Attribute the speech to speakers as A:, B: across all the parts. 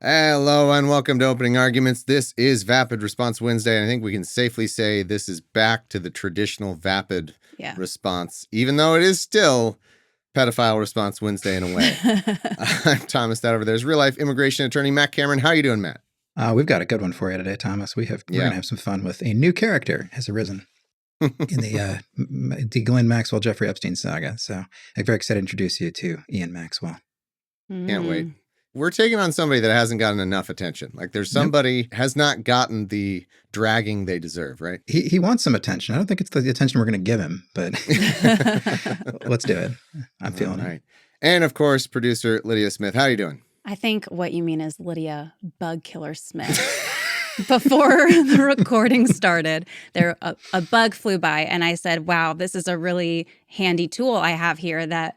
A: Hello and welcome to Opening Arguments. This is Vapid Response Wednesday, and I think we can safely say this is back to the traditional vapid response, even though it is still Pedophile Response Wednesday in a way. I'm Thomas. That over there is real-life immigration attorney Matt Cameron. How are you doing, Matt?
B: We've got a good one for you today, Thomas. We're going to have some fun with a new character has arisen in the Ghislaine Maxwell, Giuffre Epstein saga. So I'm very excited to introduce you to Ian Maxwell.
A: Can't wait. We're taking on somebody that hasn't gotten enough attention. Like there's somebody has not gotten the dragging they deserve, right?
B: He wants some attention. I don't think it's the attention we're going to give him, but let's do it. I'm feeling it.
A: And of course, producer Lydia Smith. How are you doing?
C: I think what you mean is Lydia Bug Killer Smith. Before the recording started, a bug flew by, and I said, wow, this is a really handy tool I have here that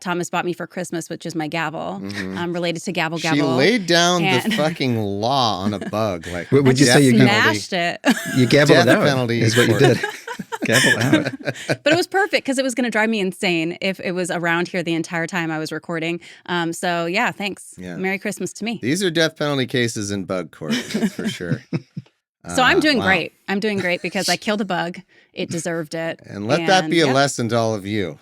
C: Thomas bought me for Christmas, which is my gavel, related to gavel.
A: She laid down the fucking law on a bug. Like,
B: would you say you
C: smashed it?
B: You gavelled it out,
A: penalty
B: is what you did. Gavel out.
C: But it was perfect because it was going to drive me insane if it was around here the entire time I was recording. So yeah, thanks. Yeah. Merry Christmas to me.
A: These are death penalty cases in bug court, that's for sure.
C: So I'm doing great. I'm doing great because I killed a bug. It deserved it.
A: And let that be a lesson to all of you.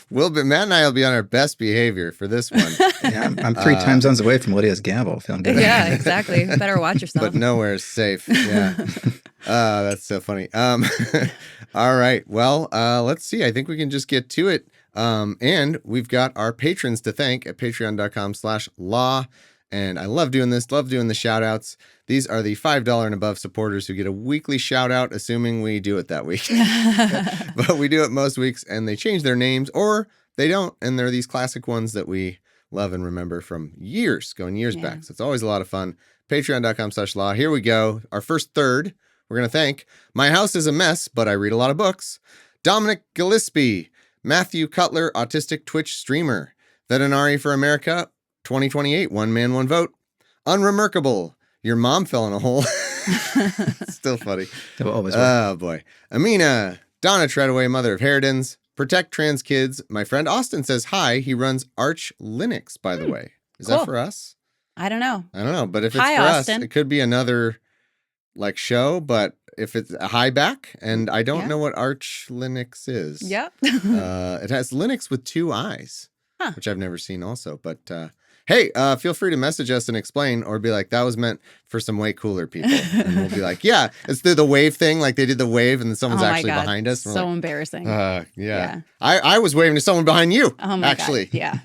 A: Matt and I will be on our best behavior for this one.
B: Yeah, I'm 3 time zones away from Lydia's gavel. Feeling good.
C: Yeah, exactly. Better watch yourself.
A: But nowhere is safe. Yeah. That's so funny. All right. Well, let's see. I think we can just get to it. And we've got our patrons to thank at patreon.com/law. And I love doing this, love doing the shout outs. These are the $5 and above supporters who get a weekly shout out, assuming we do it that week. But we do it most weeks, and they change their names or they don't. And they're these classic ones that we love and remember from going years back. So it's always a lot of fun. Patreon.com/law. Here we go. Our first third, we're going to thank My House is a Mess, but I Read a Lot of Books. Dominic Gillespie, Matthew Cutler, autistic Twitch streamer, Veterinary for America, 2028, One Man, One Vote. Unremarkable, Your Mom Fell in a Hole. Still funny. Oh, boy. Amina, Donna Treadaway, Mother of Harridans. Protect Trans Kids. My friend Austin says hi. He runs Arch Linux, by the way. Is that for us?
C: I don't know.
A: But if it's for
C: Austin.
A: us, it could be another show, but if it's a high back, and I don't know what Arch Linux is.
C: Yep.
A: It has Linux with 2 I's, which I've never seen also, but hey, feel free to message us and explain, or be like, that was meant for some way cooler people. And we'll be like, yeah, it's the wave thing. Like they did the wave and then someone's actually behind us.
C: So embarrassing.
A: Yeah. I was waving to someone behind you, actually.
C: God. Yeah.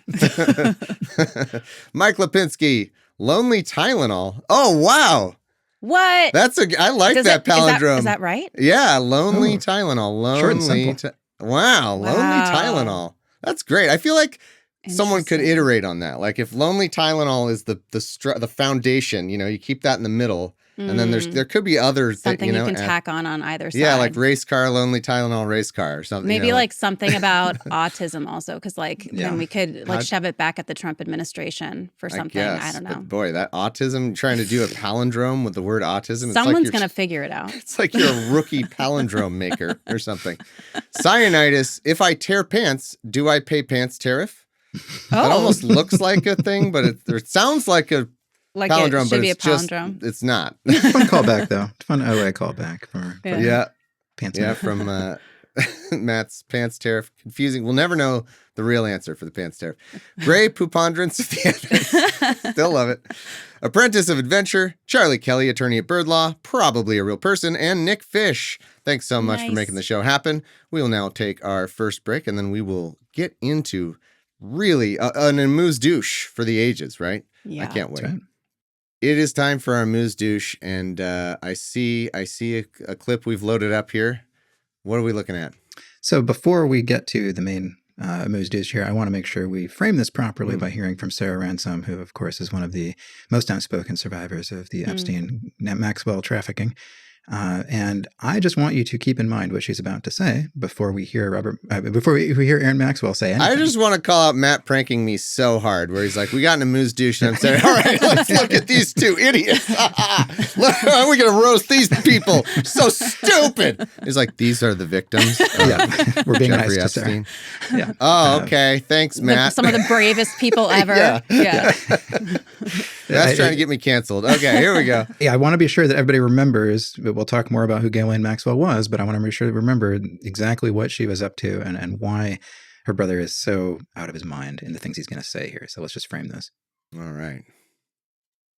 A: Mike Lipinski, Lonely Tylenol. Oh, wow.
C: What?
A: I like that palindrome.
C: Is that right?
A: Yeah, Lonely Tylenol. Lonely. Wow, Lonely Tylenol. That's great. I feel like someone could iterate on that. Like if Lonely Tylenol is the foundation, you keep that in the middle, and then there could be other
C: something you can tack on either side.
A: Yeah, like race car, Lonely Tylenol, race car, or something.
C: Maybe like something about autism also, because then we could shove it back at the Trump administration for something. I don't know.
A: But boy, that autism, trying to do a palindrome with the word autism.
C: Someone's going to figure it out.
A: It's like you're a rookie palindrome maker or something. Cyanitis, if I tear pants, do I pay pants tariff? That almost looks like a thing, but it sounds like a palindrome, but it's palindrome. It's not.
B: Fun callback though. Fun OA callback for pants.
A: Yeah, from Matt's pants tariff. Confusing. We'll never know the real answer for the pants tariff. Gray Puponderance at the end. Still love it. Apprentice of Adventure, Charlie Kelly, attorney at Bird Law, probably a real person, and Nick Fish. Thanks so much for making the show happen. We will now take our first break, and then we will get into really an amuse douche for the ages, right?
C: Yeah.
A: I can't wait. Right. It is time for our amuse douche, and I see a clip we've loaded up here. What are we looking at?
B: So before we get to the main amuse douche here, I want to make sure we frame this properly by hearing from Sarah Ransom, who, of course, is one of the most outspoken survivors of the Epstein Maxwell trafficking. And I just want you to keep in mind what she's about to say before we hear before we hear Aaron Maxwell say anything.
A: I just want to call out Matt pranking me so hard, where he's like, "We got an amuse douche," and I'm saying, "All right, let's look at these two idiots. We're gonna roast these people. So stupid." He's like, "These are the victims."
B: Yeah, we're being
A: Jeffrey
B: nice to
A: Epstein.
B: Sarah. Yeah.
A: Oh, okay. Thanks, Matt.
C: Some of the bravest people ever.
A: Yeah. That's trying to get me canceled. Okay, here we go.
B: Yeah, I want to be sure that everybody remembers. We'll talk more about who Ghislaine Maxwell was, but I want to be sure to remember exactly what she was up to and why her brother is so out of his mind in the things he's going to say here. So let's just frame this.
A: All right.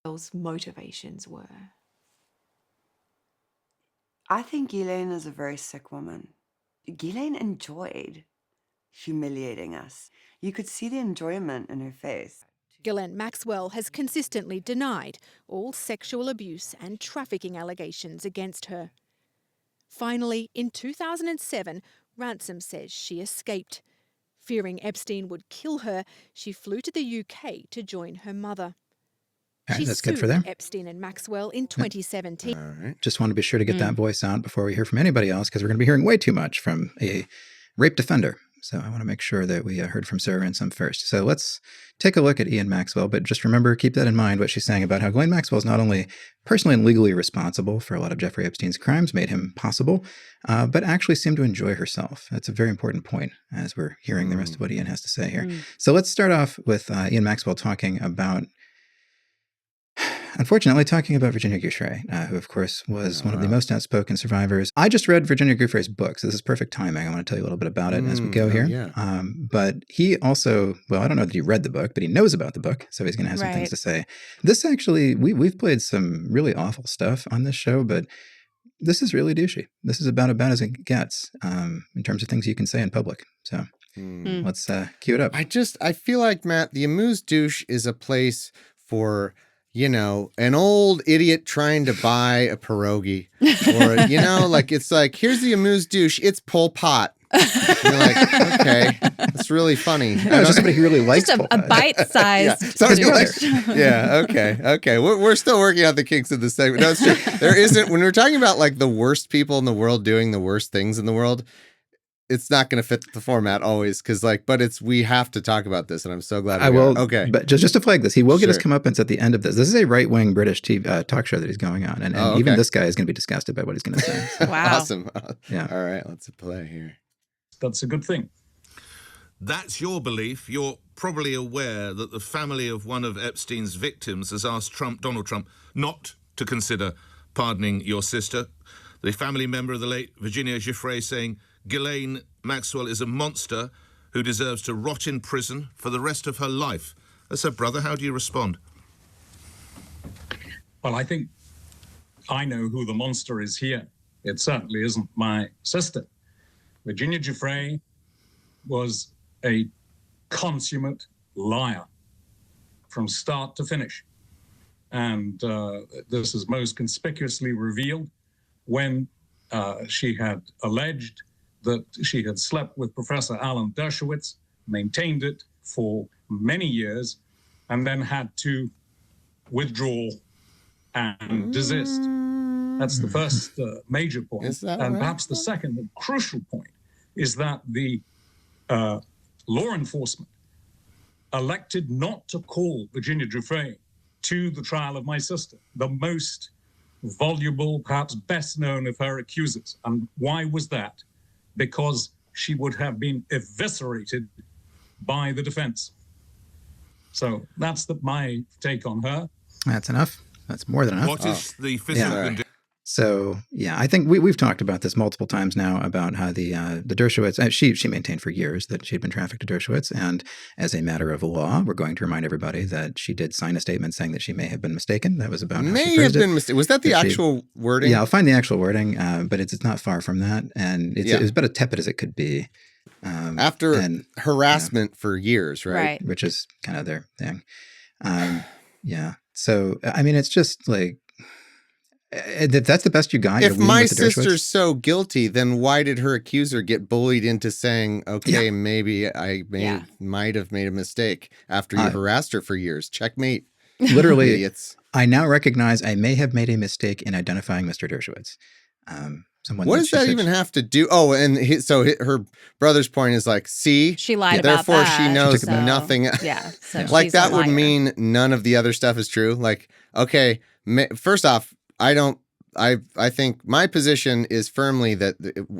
D: Those motivations were.
E: I think Ghislaine is a very sick woman. Ghislaine enjoyed humiliating us. You could see the enjoyment in her face.
F: Ghislaine Maxwell has consistently denied all sexual abuse and trafficking allegations against her. Finally, in 2007, Ransom says she escaped. Fearing Epstein would kill her, she flew to the UK to join her mother.
B: All right,
F: She
B: that's good for
F: sued
B: them.
F: Epstein and Maxwell in 2017.
A: All right.
B: Just want to be sure to get that voice out before we hear from anybody else, because we're going to be hearing way too much from a rape defender. So I want to make sure that we heard from Sarah Ransom first. So let's take a look at Ian Maxwell, but just remember, keep that in mind, what she's saying about how Ghislaine Maxwell is not only personally and legally responsible for a lot of Giuffre Epstein's crimes, made him possible, but actually seemed to enjoy herself. That's a very important point as we're hearing the rest of what Ian has to say here. So let's start off with Ian Maxwell talking about, unfortunately, talking about Virginia Giuffre, who, of course, was one of the most outspoken survivors. I just read Virginia Giuffre's book, so this is perfect timing. I want to tell you a little bit about it as we go here.
A: Yeah.
B: But he also, well, I don't know that he read the book, but he knows about the book, so he's going to have some things to say. This actually, we've played some really awful stuff on this show, but this is really douchey. This is about as it gets in terms of things you can say in public. So let's cue it up.
A: I feel like, Matt, the amuse douche is a place for, you know, an old idiot trying to buy a pierogi, or, you know, like, it's like, here's the amuse douche, it's Pol Pot. You're like, okay, that's really funny.
B: No, just somebody who really likes
C: Just a bite-sized.
A: Okay. We're still working out the kinks of this segment. No, it's true. There isn't, when we're talking about like the worst people in the world doing the worst things in the world, it's not going to fit the format always, because we have to talk about this, and I'm so glad
B: I will.
A: Okay,
B: but just to flag this, he will get his comeuppance at the end of this. This is a right-wing British TV, talk show that he's going on, and even this guy is going to be disgusted by what he's going to say. So.
C: Wow.
A: Awesome.
B: Yeah.
A: All right, let's play here.
G: That's a good thing.
H: That's your belief. You're probably aware that the family of one of Epstein's victims has asked Donald Trump, not to consider pardoning your sister. The family member of the late Virginia Giuffre saying Ghislaine Maxwell is a monster who deserves to rot in prison for the rest of her life. As her brother, how do you respond?
G: Well, I think I know who the monster is here. It certainly isn't my sister. Virginia Giuffre was a consummate liar from start to finish. And this is most conspicuously revealed when she had alleged that she had slept with Professor Alan Dershowitz, maintained it for many years, and then had to withdraw and desist. That's the first major point. And perhaps the second and crucial point is that the law enforcement elected not to call Virginia Giuffre to the trial of my sister, the most voluble, perhaps best known of her accusers. And why was that? Because she would have been eviscerated by the defense. So that's my take on her.
B: That's enough. That's more than enough.
H: What is the physical condition?
B: So, yeah, I think we've talked about this multiple times now about how the Dershowitz, she maintained for years that she'd been trafficked to Dershowitz. And as a matter of law, we're going to remind everybody that she did sign a statement saying that she may have been mistaken. That was about how she phrased it.
A: Was that the actual wording?
B: Yeah, I'll find the actual wording, but it's not far from that. And it's about as tepid as it could be.
A: After harassment for years, right?
B: Which is kind of their thing. Yeah. So, I mean, it's just like, if that's the best you got.
A: If my sister's so guilty, then why did her accuser get bullied into saying, okay, maybe I might have made a mistake after you harassed her for years? Checkmate.
B: Literally,
A: idiots.
B: I now recognize I may have made a mistake in identifying Mr. Dershowitz. Someone
A: What does that even have to do? Oh, and her brother's point is like, see,
C: she lied about
A: therefore
C: that.
A: she knows
C: so,
A: nothing.
C: Yeah. So
A: Like
C: she's
A: that
C: a
A: would
C: liar.
A: mean none of the other stuff is true. Like, okay, first off, I think my position is firmly that,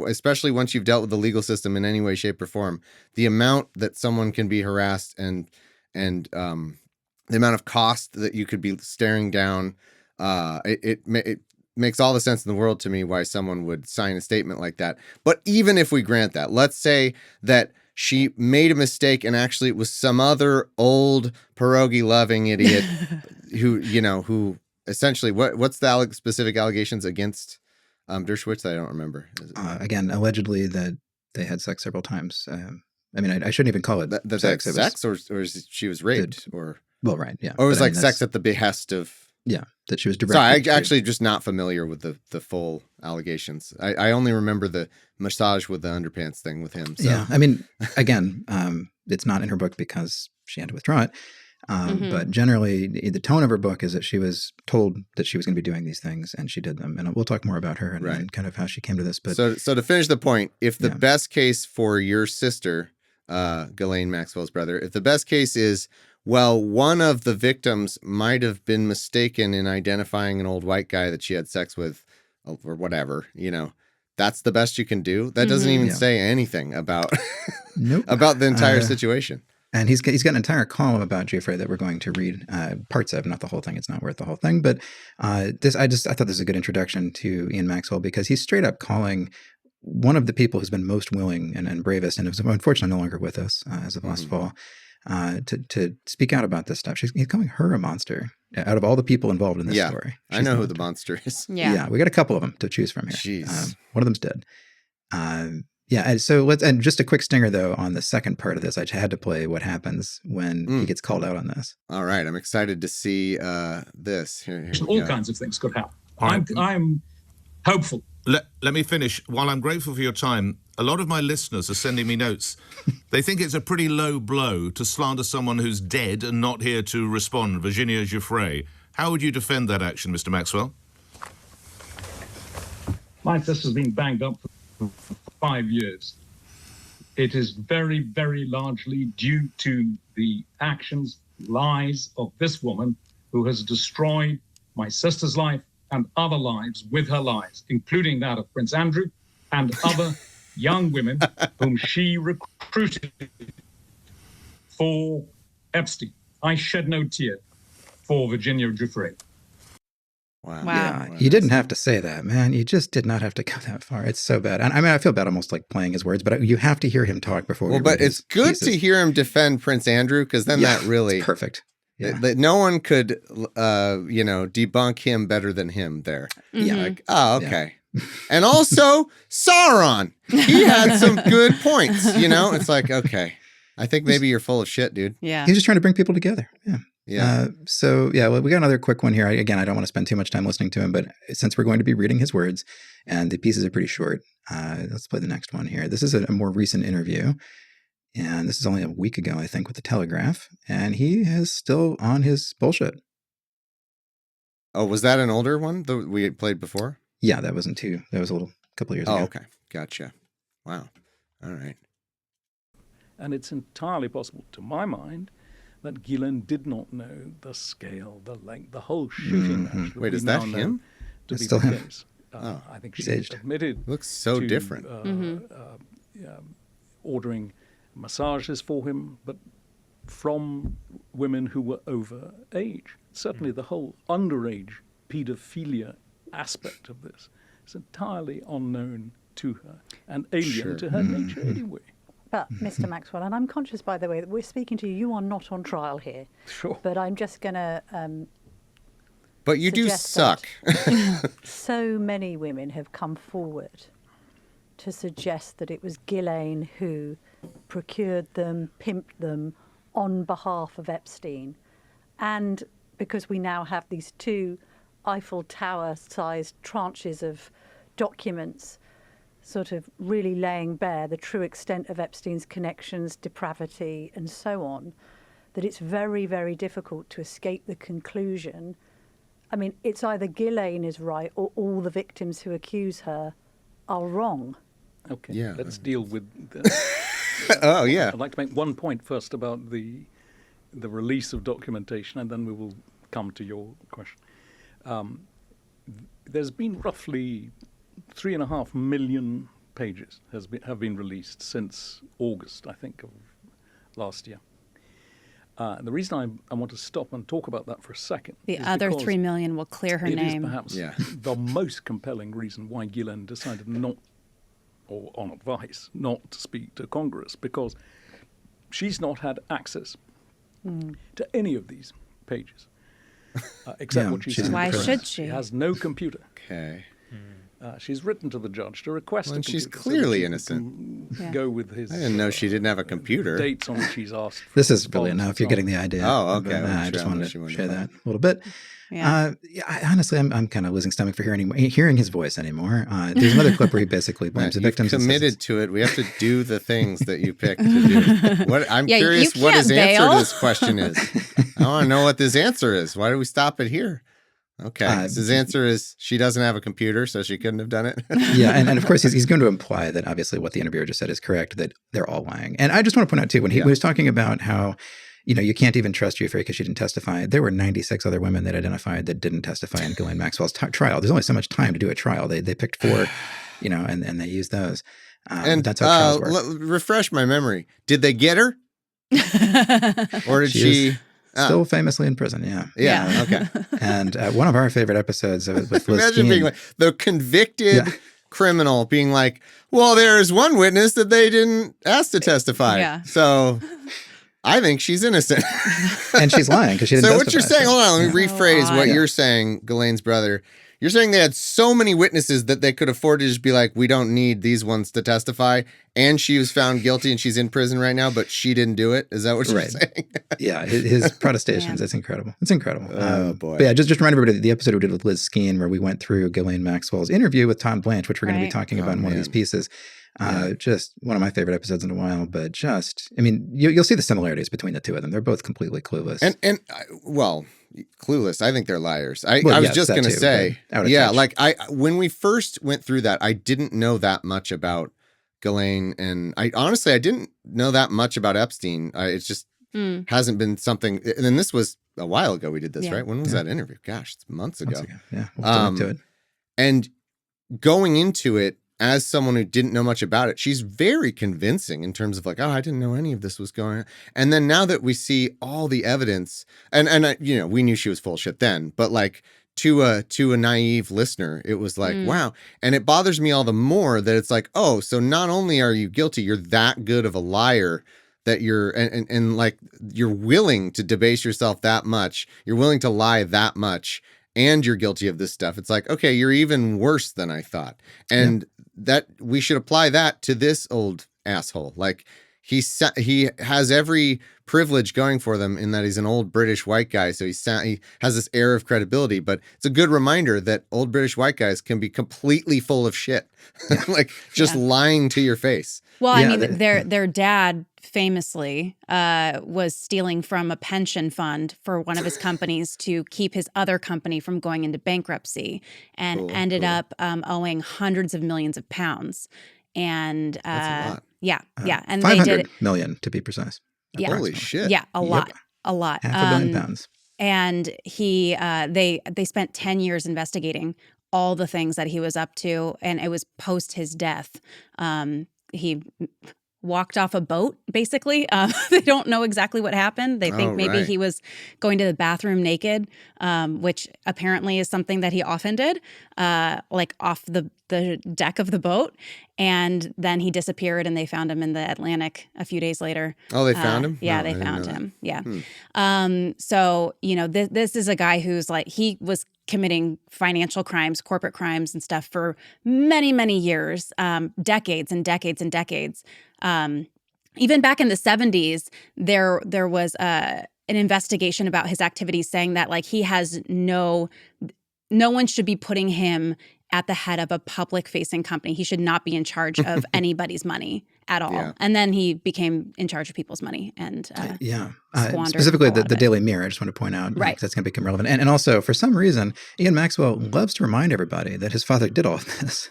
A: especially once you've dealt with the legal system in any way, shape, or form, the amount that someone can be harassed and the amount of cost that you could be staring down, it makes all the sense in the world to me why someone would sign a statement like that. But even if we grant that, let's say that she made a mistake and actually it was some other old pierogi loving idiot who essentially what's the specific allegations against Dershowitz that I don't remember.
B: Again, allegedly that they had sex several times. I mean, I shouldn't even call it
A: sex. Sex or she was raped
B: well, right, yeah.
A: Or it was like sex at the behest of.
B: Yeah, that she was directed.
A: Sorry, I actually just not familiar with the full allegations. I only remember the massage with the underpants thing with him. So.
B: Yeah, I mean, again, it's not in her book because she had to withdraw it. But generally, the tone of her book is that she was told that she was going to be doing these things, and she did them. And we'll talk more about her and kind of how she came to this. But
A: so to finish the point, if the best case for your sister, Ghislaine Maxwell's brother, if the best case is, well, one of the victims might have been mistaken in identifying an old white guy that she had sex with or whatever, that's the best you can do. That doesn't even say anything about, about the entire situation.
B: And he's got an entire column about Giuffre that we're going to read parts of, not the whole thing. It's not worth the whole thing. But I thought this was a good introduction to Ian Maxwell because he's straight up calling one of the people who's been most willing and bravest, and is unfortunately no longer with us as of last fall, to speak out about this stuff. He's calling her a monster out of all the people involved in this story.
A: I know who the monster is.
C: Yeah,
B: we got a couple of them to choose from here.
A: Jeez.
B: One of them's dead. And just a quick stinger though on the second part of this. I had to play what happens when he gets called out on this.
A: All right, I'm excited to see this. Here
G: all kinds of things could happen. I'm hopeful.
H: Let me finish. While I'm grateful for your time, a lot of my listeners are sending me notes. They think it's a pretty low blow to slander someone who's dead and not here to respond, Virginia Giuffre. How would you defend that action, Mr. Maxwell?
G: My sister's been banged up for 5 years. It is very, very largely due to the actions, lies of this woman who has destroyed my sister's life and other lives with her lies, including that of Prince Andrew and other young women whom she recruited for Epstein. I shed no tear for Virginia Giuffre.
A: Wow.
B: Yeah, you didn't have to say that, man. You just did not have to go that far. It's so bad. And I mean, I feel bad almost like playing his words, but you have to hear him talk before.
A: Well, but it's good to hear him defend Prince Andrew because then that really
B: it's perfect. Yeah.
A: That no one could, debunk him better than him there.
B: Yeah.
A: Like, oh, okay. Yeah. And also Sauron. He had some good points, It's like, okay. I think maybe you're full of shit, dude.
C: Yeah.
B: He's just trying to bring people together. Yeah.
A: Yeah.
B: We got another quick one here. I don't want to spend too much time listening to him, but since we're going to be reading his words and the pieces are pretty short, let's play the next one here. This is a more recent interview. And this is only a week ago, I think, with the Telegraph. And he is still on his bullshit.
A: Oh, was that an older one that we played before?
B: Yeah, that wasn't too. That was a couple of years ago.
A: Oh, okay. Gotcha. Wow. All right.
I: And it's entirely possible, to my mind, that Ghislaine did not know the scale, the length, the whole shooting match.
A: Wait, is that him?
B: To be still him.
I: Case. I think
B: he's
I: she
B: aged.
I: admitted.
A: Looks so different.
I: Ordering massages for him, but from women who were over age. Certainly the whole underage paedophilia aspect of this is entirely unknown to her and alien to her nature anyway.
J: But, Mr. Maxwell, and I'm conscious, by the way, that we're speaking to you. You are not on trial here.
I: Sure.
J: But I'm just going to
A: But you do suck.
J: So many women have come forward to suggest that it was Ghislaine who procured them, pimped them on behalf of Epstein. And because we now have these 2 Eiffel Tower-sized tranches of documents sort of really laying bare the true extent of Epstein's connections, depravity, and so on, that it's very, very difficult to escape the conclusion I mean, it's either Ghislaine is right or all the victims who accuse her are wrong.
I: Okay,
A: Yeah.
I: let's deal with
A: Oh, yeah.
I: I'd like to make one point first about the release of documentation, and then we will come to your question. There's been roughly 3.5 million pages have been released since August, I think, of last year. The reason I want to stop and talk about that for a second.
C: The other 3 million will clear her name.
I: It is perhaps the most compelling reason why Ghislaine decided not, or on advice, not to speak to Congress, because she's not had access to any of these pages, except what she's
C: Why should she?
I: She has no computer.
A: Okay.
I: She's written to the judge to request a computer.
A: She's clearly innocent.
I: Go with his.
A: I didn't know she didn't have a computer.
I: Dates on which she's asked. For
B: this is really enough. You're getting the idea.
A: Oh, okay.
B: But, I just wanted to share that a little bit.
C: Yeah.
B: Honestly, I'm kind of losing stomach for hearing his voice anymore. There's another clip where he basically blames the victims.
A: Committed to it. We have to do the things that you picked to do. I'm curious what his answer to this question is. I want to know what this answer is. Why do we stop it here? Okay. His answer is she doesn't have a computer, so she couldn't have done it.
B: Yeah, and of course he's going to imply that obviously what the interviewer just said is correct, that they're all lying. And I just want to point out too, when he was talking about how, you can't even trust Giuffre because she didn't testify, there were 96 other women that identified that didn't testify in Ghislaine Maxwell's trial. There's only so much time to do a trial. They picked 4, and they used those. And that's how trials work.
A: Refresh my memory. Did they get her? Or did she...
B: Still famously in prison,
A: Yeah, okay.
B: And one of our favorite episodes with Liz
A: Imagine being like the convicted criminal being like, well, there's one witness that they didn't ask to testify.
C: Yeah.
A: So I think she's innocent.
B: And she's lying because she didn't testify.
A: So what you're saying, hold on, let me rephrase what you're saying, Ghislaine's brother. You're saying they had so many witnesses that they could afford to just be like, we don't need these ones to testify. And she was found guilty and she's in prison right now, but she didn't do it. Is that what you're saying?
B: Yeah, his protestations. It's incredible. It's incredible.
A: Oh, boy.
B: But yeah, just remind everybody the episode we did with Liz Skeen where we went through Ghislaine Maxwell's interview with Todd Blanche, which we're going to be talking about in one of these pieces. Just one of my favorite episodes in a while, but you'll see the similarities between the two of them. They're both completely clueless.
A: And clueless. I think they're liars. I was just going to say, when we first went through that, I didn't know that much about Ghislaine, and I didn't know that much about Epstein. It just hasn't been something. And then this was a while ago we did this, right? When was that interview? Gosh, it's months ago.
B: Yeah, we'll link to it.
A: And going into it, as someone who didn't know much about it, she's very convincing in terms of like, oh, I didn't know any of this was going on. And then now that we see all the evidence, and we knew she was full of shit then, but like to a naive listener, it was like, wow. And it bothers me all the more that it's like, oh, so not only are you guilty, you're that good of a liar that you're, and like, you're willing to debase yourself that much. You're willing to lie that much. And you're guilty of this stuff. It's like, okay, you're even worse than I thought. And that we should apply that to this old asshole. Like he has every privilege going for them in that he's an old British white guy. So he has this air of credibility, but it's a good reminder that old British white guys can be completely full of shit, like just lying to your face.
C: Well, I mean, their dad famously was stealing from a pension fund for one of his companies to keep his other company from going into bankruptcy, and ended up owing hundreds of millions of pounds. And
A: that's a lot.
C: And
B: 500
C: they did
B: million to be precise.
C: Yeah,
A: holy shit.
C: Yeah, a lot.
B: £500 million.
C: And they spent 10 years investigating all the things that he was up to, and it was post his death. He walked off a boat, basically. They don't know exactly what happened. They think maybe he was going to the bathroom naked, which apparently is something that he often did, like off the deck of the boat. And then he disappeared, and they found him in the Atlantic a few days later.
A: Oh, they found him?
C: Yeah, they found him. Yeah. So, this is a guy who's like, he was committing financial crimes, corporate crimes and stuff for many, many years, decades and decades and decades. Even back in the 70s, there was an investigation about his activities saying that like he has no one should be putting him at the head of a public-facing company. He should not be in charge of anybody's money at all.
A: Yeah.
C: And then he became in charge of people's money and squandered
B: specifically
C: a lot
B: the
C: of it.
B: Daily Mirror. I just want to point out,
C: Right.
B: that's going to become relevant. And also, for some reason, Ian Maxwell loves to remind everybody that his father did all of this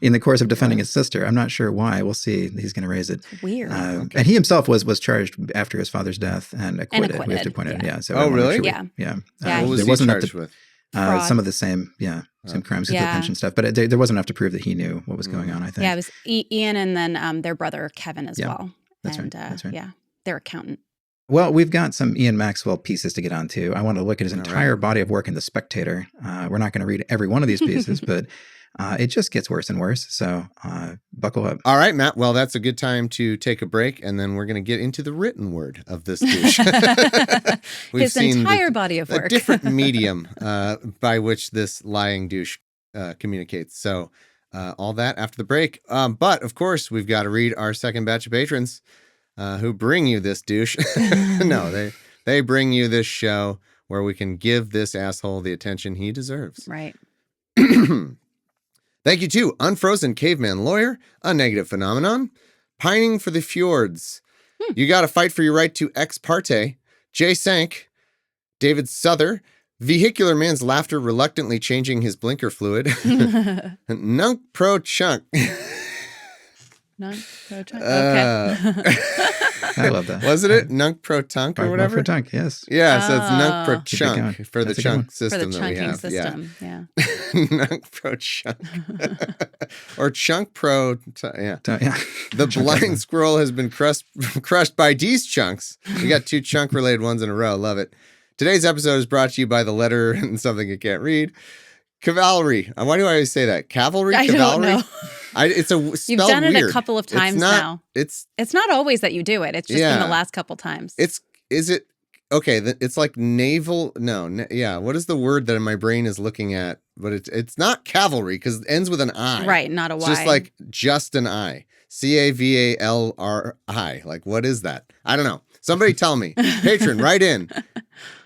B: in the course of defending his sister. I'm not sure why. We'll see. He's going to raise it.
C: It's weird.
B: And he himself was charged after his father's death and acquitted. We have to point out. Yeah. So
A: Oh, really?
B: Yeah.
C: Yeah.
A: What was
B: there
A: he
B: wasn't
A: charged with?
B: some of the same crimes, the pension stuff. But there wasn't enough to prove that he knew what was going on, I think.
C: Yeah, it was Ian and then their brother Kevin as well.
B: That's
C: and,
B: right. That's right.
C: Yeah, their accountant.
B: Well, we've got some Ian Maxwell pieces to get onto. I want to look at his entire body of work in The Spectator. We're not going to read every one of these pieces, but it just gets worse and worse. So buckle up.
A: All right, Matt. Well, that's a good time to take a break, and then we're going to get into the written word of this douche. We've
C: His
A: seen
C: entire body of work.
A: a different medium by which this lying douche communicates. So all that after the break. But, of course, we've got to read our second batch of patrons who bring you this douche. No, they bring you this show where we can give this asshole the attention he deserves.
C: Right.
A: Thank you to Unfrozen Caveman Lawyer, A Negative Phenomenon, Pining for the Fjords, You Gotta Fight for Your Right to Ex Parte, Jay Sank, David Souther, Vehicular Man's Laughter Reluctantly Changing His Blinker Fluid, Nunk Pro Chunk.
C: Okay.
B: I love that.
A: Wasn't it Nunk Pro Tunk or whatever?
B: Pro Tunk, yes.
A: Yeah, so it's Nunk Pro
B: Keep it going.
A: Chunk for the
B: That's a good one.
A: chunk system
C: For the
A: that we
C: chunking
A: have.
C: system, yeah.
A: Nunk Pro Chunk. Or Chunk Pro, yeah.
B: Yeah.
A: The blind squirrel has been crushed by these chunks. We got 2 chunk-related ones in a row. Love it. Today's episode is brought to you by the letter and something you can't read. Cavalry. Why do I always say that? Cavalry?
C: I
A: Cavalry?
C: don't know.
A: It's spelled
C: You've done it
A: weird.
C: a couple of times
A: it's not,
C: now.
A: It's
C: not always that you do it. It's just been the last couple times.
A: Is it okay? It's like naval. No, what is the word that my brain is looking at? But it's not cavalry because it ends with an I.
C: Right, not a
A: It's
C: Y.
A: just like just an I. CAVALRI. Like, what is that? I don't know. Somebody tell me. Patron, write in.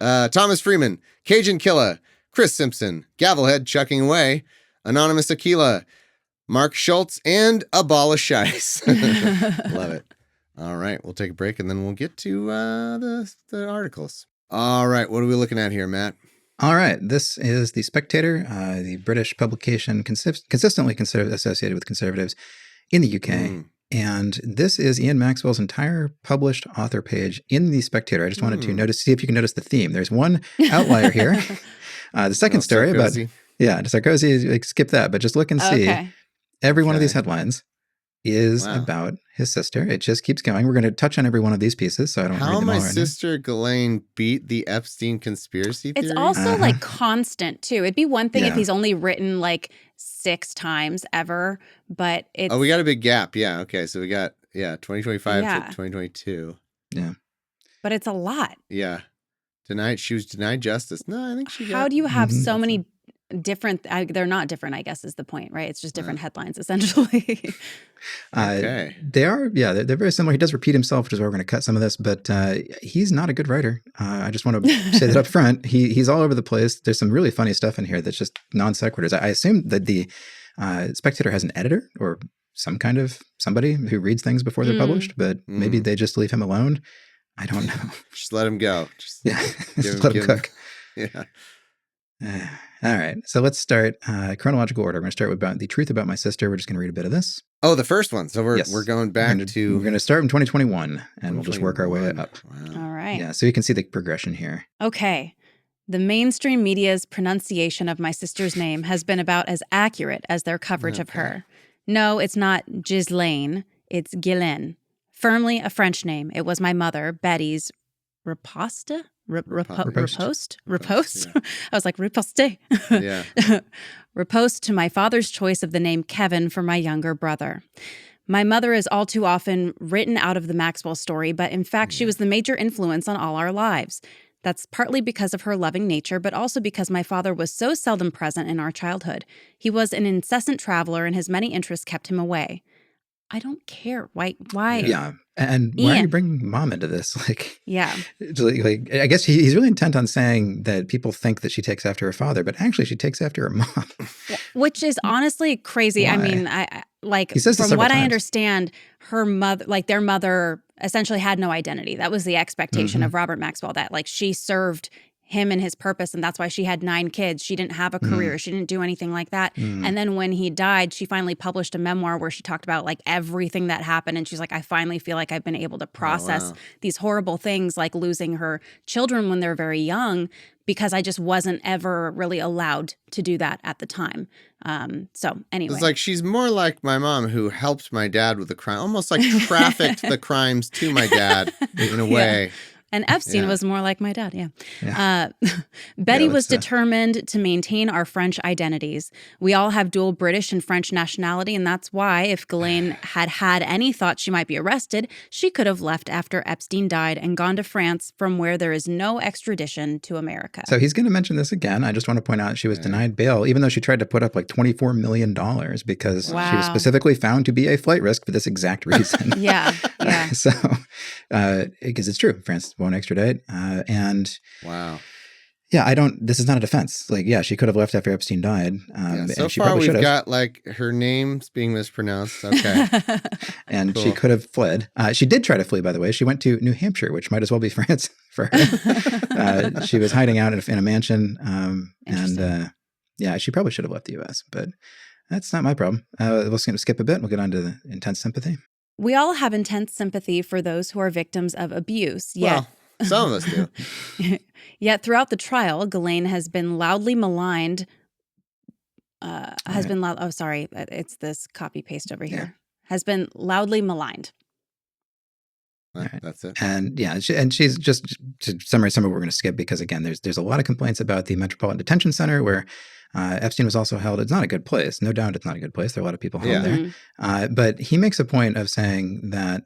A: Thomas Freeman, Cajun Killa, Chris Simpson, Gavelhead Chucking Away, Anonymous Aquila, Mark Schultz, and Abolish Ice. Love it. All right, we'll take a break and then we'll get to the articles. All right, what are we looking at here, Matt?
B: All right, this is The Spectator, the British publication consistently associated with conservatives in the UK. And this is Ian Maxwell's entire published author page in The Spectator. I just wanted to see if you can notice the theme. There's one outlier here. The second story about Sarkozy, skip that, but just look and see.
C: Okay.
B: Every one of these headlines is about his sister. It just keeps going. We're going to touch on every one of these pieces, so I don't read them all
A: How my
B: right
A: sister Ghislaine beat the Epstein conspiracy theory?
C: It's also like constant too. It'd be one thing if he's only written like 6 times ever, but it's...
A: Oh, we got a big gap. Yeah, okay. So we got, 2025 to 2022.
B: Yeah.
C: But it's a lot.
A: Yeah. She was denied justice. No, I think she got...
C: How do you have so many different... they're not different, I guess, is the point, right? It's just different headlines, essentially.
A: Okay.
B: They are, they're very similar. He does repeat himself, which is why we're going to cut some of this, but he's not a good writer. I just want to say that up front. He's all over the place. There's some really funny stuff in here that's just non sequiturs. I assume that the Spectator has an editor or some kind of somebody who reads things before they're published, but maybe they just leave him alone. I don't know.
A: Just let him go. Just
B: let him cook.
A: Yeah.
B: All right. So let's start chronological order. We're going to start with The Truth About My Sister. We're just going to read a bit of this.
A: Oh, the first one. So we're going back to...
B: We're going to start in 2021, and we'll just work our way up.
A: Wow.
C: All right.
B: Yeah, so you can see the progression here.
C: Okay. The mainstream media's pronunciation of my sister's name has been about as accurate as their coverage of her. No, it's not Ghislaine. It's Ghislaine. Firmly a French name. It was my mother, Betty's riposte? Riposte?
A: Yeah.
C: I was like, riposte.
A: Yeah.
C: Riposte to my father's choice of the name Kevin for my younger brother. My mother is all too often written out of the Maxwell story, but in fact, she was the major influence on all our lives. That's partly because of her loving nature, but also because my father was so seldom present in our childhood. He was an incessant traveler, and his many interests kept him away. I don't care. Why?
B: Yeah. And why are you bringing mom into this? Like,
C: yeah.
B: Like, I guess he's really intent on saying that people think that she takes after her father, but actually she takes after her mom.
C: Which is honestly crazy.
B: Why?
C: I mean, I like
B: He says this
C: from what
B: several
C: I
B: times.
C: understand, her mother, like their mother essentially had no identity. That was the expectation of Robert Maxwell, that like she served him and his purpose, and that's why she had 9 kids. She didn't have a career. She didn't do anything like that. And then when he died, she finally published a memoir where she talked about like everything that happened, and she's like, I finally feel like I've been able to process these horrible things, like losing her children when they're very young, because I just wasn't ever really allowed to do that at the time. So anyway.
A: It's like she's more like my mom, who helped my dad with the crime, almost like trafficked the crimes to my dad in a way.
C: And Epstein was more like my dad, Betty was determined to maintain our French identities. We all have dual British and French nationality, and that's why if Ghislaine had had any thought she might be arrested, she could have left after Epstein died and gone to France, from where there is no extradition to America.
B: So he's going to mention this again. I just want to point out she was denied bail, even though she tried to put up like $24 million because she was specifically found to be a flight risk for this exact reason. So, because it's true, France won't extradite. And this is not a defense. Like, she could have left after Epstein died.
A: So
B: and she
A: far
B: probably
A: we've
B: should have.
A: got like her name's being mispronounced. Okay.
B: And she could have fled. She did try to flee, by the way. She went to New Hampshire, which might as well be France for her. She was hiding out in a mansion. And she probably should have left the U.S., but that's not my problem. We'll skip a bit. We'll get on to the intense sympathy.
C: We all have intense sympathy for those who are victims of abuse.
A: Well, some of us do.
C: Yet throughout the trial, Ghislaine has been loudly maligned. It's this copy paste over here. Has been loudly maligned.
A: That's it.
B: And she's just to summarize some of what we're going to skip, because again, there's a lot of complaints about the Metropolitan Detention Center where Epstein was also held. It's not a good place. No doubt it's not a good place. There are a lot of people held there. But he makes a point of saying that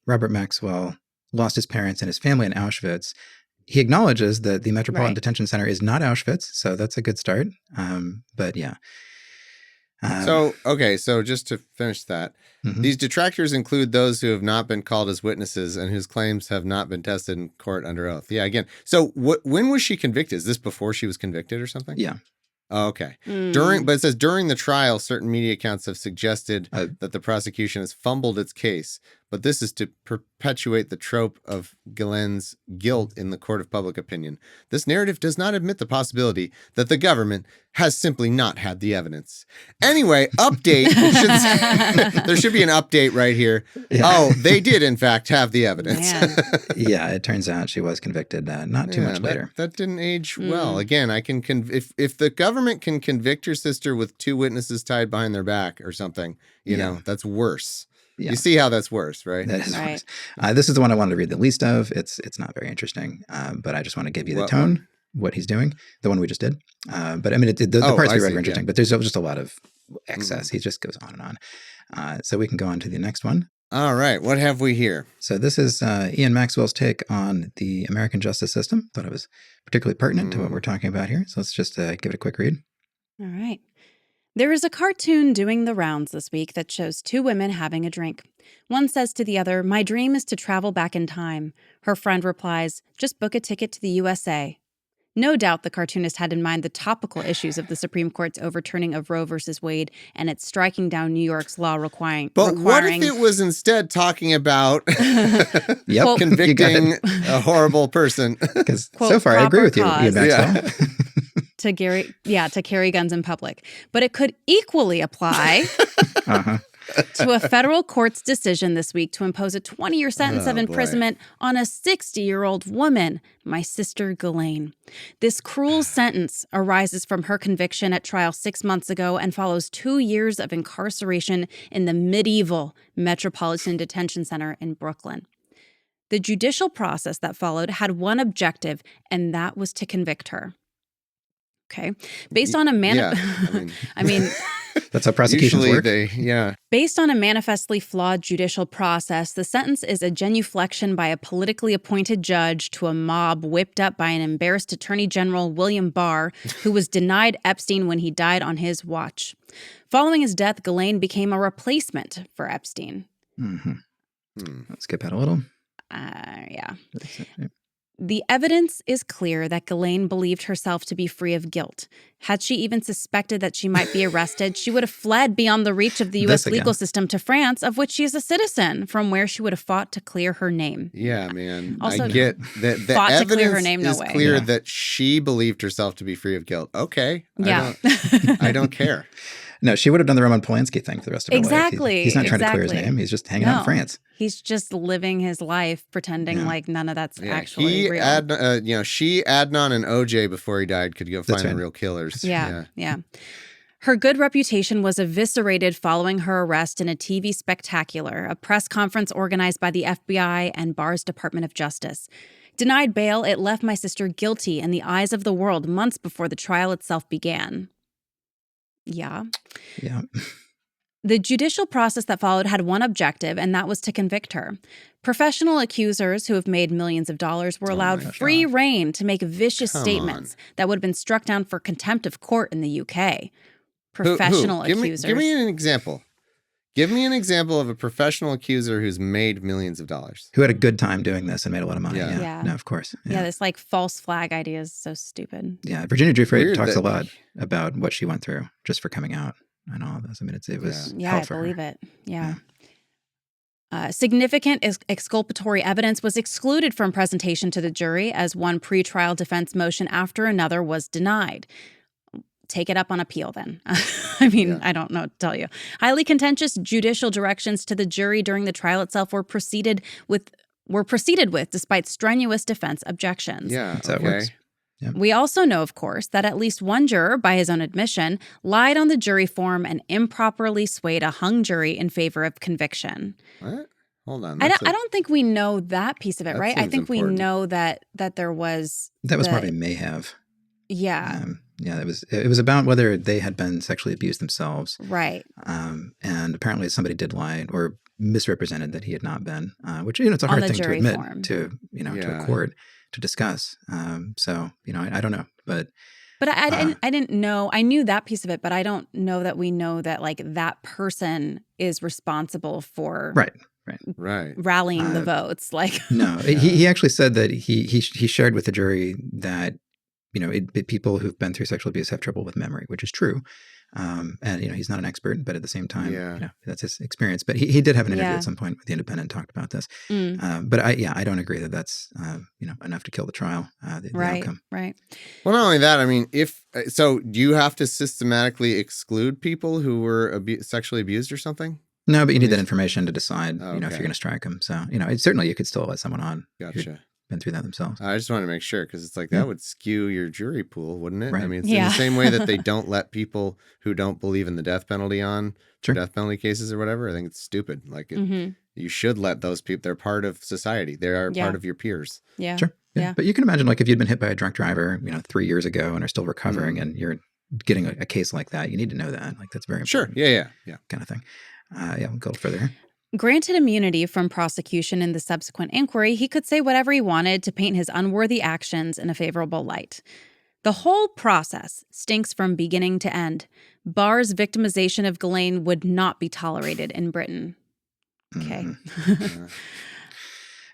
B: Robert Maxwell lost his parents and his family in Auschwitz. He acknowledges that the Metropolitan Detention Center is not Auschwitz, so that's a good start.
A: So just to finish that, these detractors include those who have not been called as witnesses and whose claims have not been tested in court under oath. Yeah, again. So when was she convicted? Is this before she was convicted or something?
B: Yeah.
A: Oh, okay. But it says during the trial, certain media accounts have suggested that the prosecution has fumbled its case, but this is to perpetuate the trope of Ghislaine's guilt in the court of public opinion. This narrative does not admit the possibility that the government has simply not had the evidence. Anyway, update. There should be an update right here. Yeah. Oh, they did in fact have the evidence.
B: It turns out she was convicted not too much later.
A: That didn't age well. Again, I can if the government can convict your sister with 2 witnesses tied behind their back or something, you know, that's worse. Yeah. You see how that's worse, right?
B: That is worse. This is the one I wanted to read the least of. It's not very interesting, but I just want to give you the tone, what he's doing, the one we just did. But I mean, the parts we read were interesting, but there's just a lot of excess. He just goes on and on. So we can go on to the next one.
A: All right. What have we here?
B: So this is Ian Maxwell's take on the American justice system. Thought it was particularly pertinent to what we're talking about here. So let's just give it a quick read.
C: All right. There is a cartoon doing the rounds this week that shows 2 women having a drink. One says to the other, "My dream is to travel back in time." Her friend replies, "Just book a ticket to the USA." No doubt the cartoonist had in mind the topical issues of the Supreme Court's overturning of Roe versus Wade and its striking down New York's law requiring...
A: But what if it was instead talking about convicting a horrible person?
B: Because so far I agree with you, Ian Maxwell.
C: To carry guns in public. But it could equally apply to a federal court's decision this week to impose a 20-year sentence of imprisonment on a 60-year-old woman, my sister Ghislaine. This cruel sentence arises from her conviction at trial 6 months ago and follows 2 years of incarceration in the medieval Metropolitan Detention Center in Brooklyn. The judicial process that followed had one objective, and that was to convict her. Okay. Based on a
B: That's how prosecutions work.
C: Based on a manifestly flawed judicial process, the sentence is a genuflection by a politically appointed judge to a mob whipped up by an embarrassed Attorney General William Barr, who was denied Epstein when he died on his watch. Following his death, Ghislaine became a replacement for Epstein.
B: Let's skip that a little.
C: Yeah. The evidence is clear that Ghislaine believed herself to be free of guilt. Had she even suspected that she might be arrested, she would have fled beyond the reach of the U.S. legal system to France, of which she is a citizen, from where she would have fought to clear her name.
A: Yeah, man.
C: Also,
A: I get that the
C: fought
A: evidence
C: to clear her name, no
A: is
C: way.
A: clear that she believed herself to be free of guilt. Okay.
C: Yeah.
A: I don't care.
B: No, she would have done the Roman Polanski thing for the rest of her life.
C: Exactly.
B: He's not trying to clear his name. He's just hanging out in France.
C: He's just living his life pretending like none of that's actually real.
A: She, Adnan, and OJ before he died could go find the real killers.
C: Yeah. Her good reputation was eviscerated following her arrest in a TV spectacular, a press conference organized by the FBI and Barr's Department of Justice. Denied bail, it left my sister guilty in the eyes of the world months before the trial itself began. Yeah. The judicial process that followed had one objective, and that was to convict her. Professional accusers who have made millions of dollars were allowed free rein to make vicious statements that would have been struck down for contempt of court in the UK. Professional accusers.
A: Give me an example. Give me an example of a professional accuser who's made millions of dollars.
B: Who had a good time doing this and made a lot of money.
C: Yeah.
B: No, of course.
C: Yeah, this like false flag idea is so stupid.
B: Yeah, Virginia Giuffre talks a lot about what she went through just for coming out and all of this. I mean, it was
C: I believe it. Yeah. Significant exculpatory evidence was excluded from presentation to the jury as one pretrial defense motion after another was denied. Take it up on appeal then. I mean, I don't know what to tell you. Highly contentious judicial directions to the jury during the trial itself were proceeded with despite strenuous defense objections.
A: Yeah,
B: that's how it works. Yep.
C: We also know, of course, that at least one juror, by his own admission, lied on the jury form and improperly swayed a hung jury in favor of conviction.
A: What? Hold on.
C: I don't think we know that piece of it, right? I think
A: important.
C: we know that there was...
B: That was probably may have.
C: Yeah.
B: It was about whether they had been sexually abused themselves.
C: Right.
B: And apparently somebody did lie or misrepresented that he had not been, which, it's a hard thing to admit to a court to discuss. So, I don't know, but
C: I didn't know. I knew that piece of it, but I don't know that we know that like that person is responsible for rallying the votes. Like
B: no, he actually said that he shared with the jury that people who've been through sexual abuse have trouble with memory, which is true. And he's not an expert, but at the same time, that's his experience. But he did have an interview at some point with The Independent, talked about this. But I don't agree that that's enough to kill the trial. The outcome.
C: Right.
A: Well, not only that, I mean, do you have to systematically exclude people who were sexually abused or something?
B: No, but you need that information to decide, if you're going to strike them. So, certainly you could still let someone on.
A: Gotcha.
B: Been through that themselves.
A: I just want to make sure because it's like that would skew your jury pool, wouldn't it?
B: Right.
A: I mean, it's in the same way that they don't let people who don't believe in the death penalty on death penalty cases or whatever. I think it's stupid. Like you should let those people. They're part of society. They are part of your peers.
C: Yeah.
B: Sure. Yeah. But you can imagine, like, if you'd been hit by a drunk driver, 3 years ago and are still recovering, and you're getting a case like that, you need to know that. Like, that's very important.
A: Sure. Yeah.
B: Kind of thing. We'll go further here.
C: Granted immunity from prosecution in the subsequent inquiry, he could say whatever he wanted to paint his unworthy actions in a favorable light. The whole process stinks from beginning to end. Barr's victimization of Ghislaine would not be tolerated in Britain. Okay.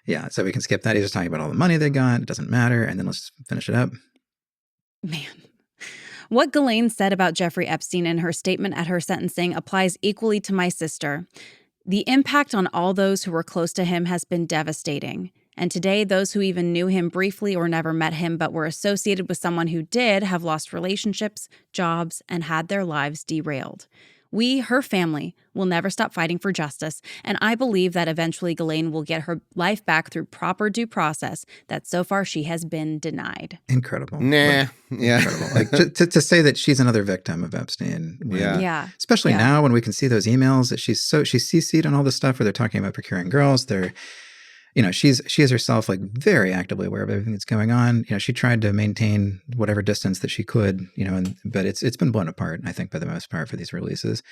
B: Yeah, so we can skip that. He's just talking about all the money they got. It doesn't matter. And then let's finish it up.
C: Man. What Ghislaine said about Jeffrey Epstein in her statement at her sentencing applies equally to my sister. The impact on all those who were close to him has been devastating. And today, those who even knew him briefly or never met him but were associated with someone who did have lost relationships, jobs, and had their lives derailed. We, her family, will never stop fighting for justice, and I believe that eventually Ghislaine will get her life back through proper due process that so far she has been denied.
B: Incredible.
A: Incredible.
B: Like to say that she's another victim of Epstein. Especially now when we can see those emails that she's CC'd on all this stuff where they're talking about procuring girls. They're, she is herself like very actively aware of everything that's going on. She tried to maintain whatever distance that she could, but it's been blown apart, I think, for the most part for these releases.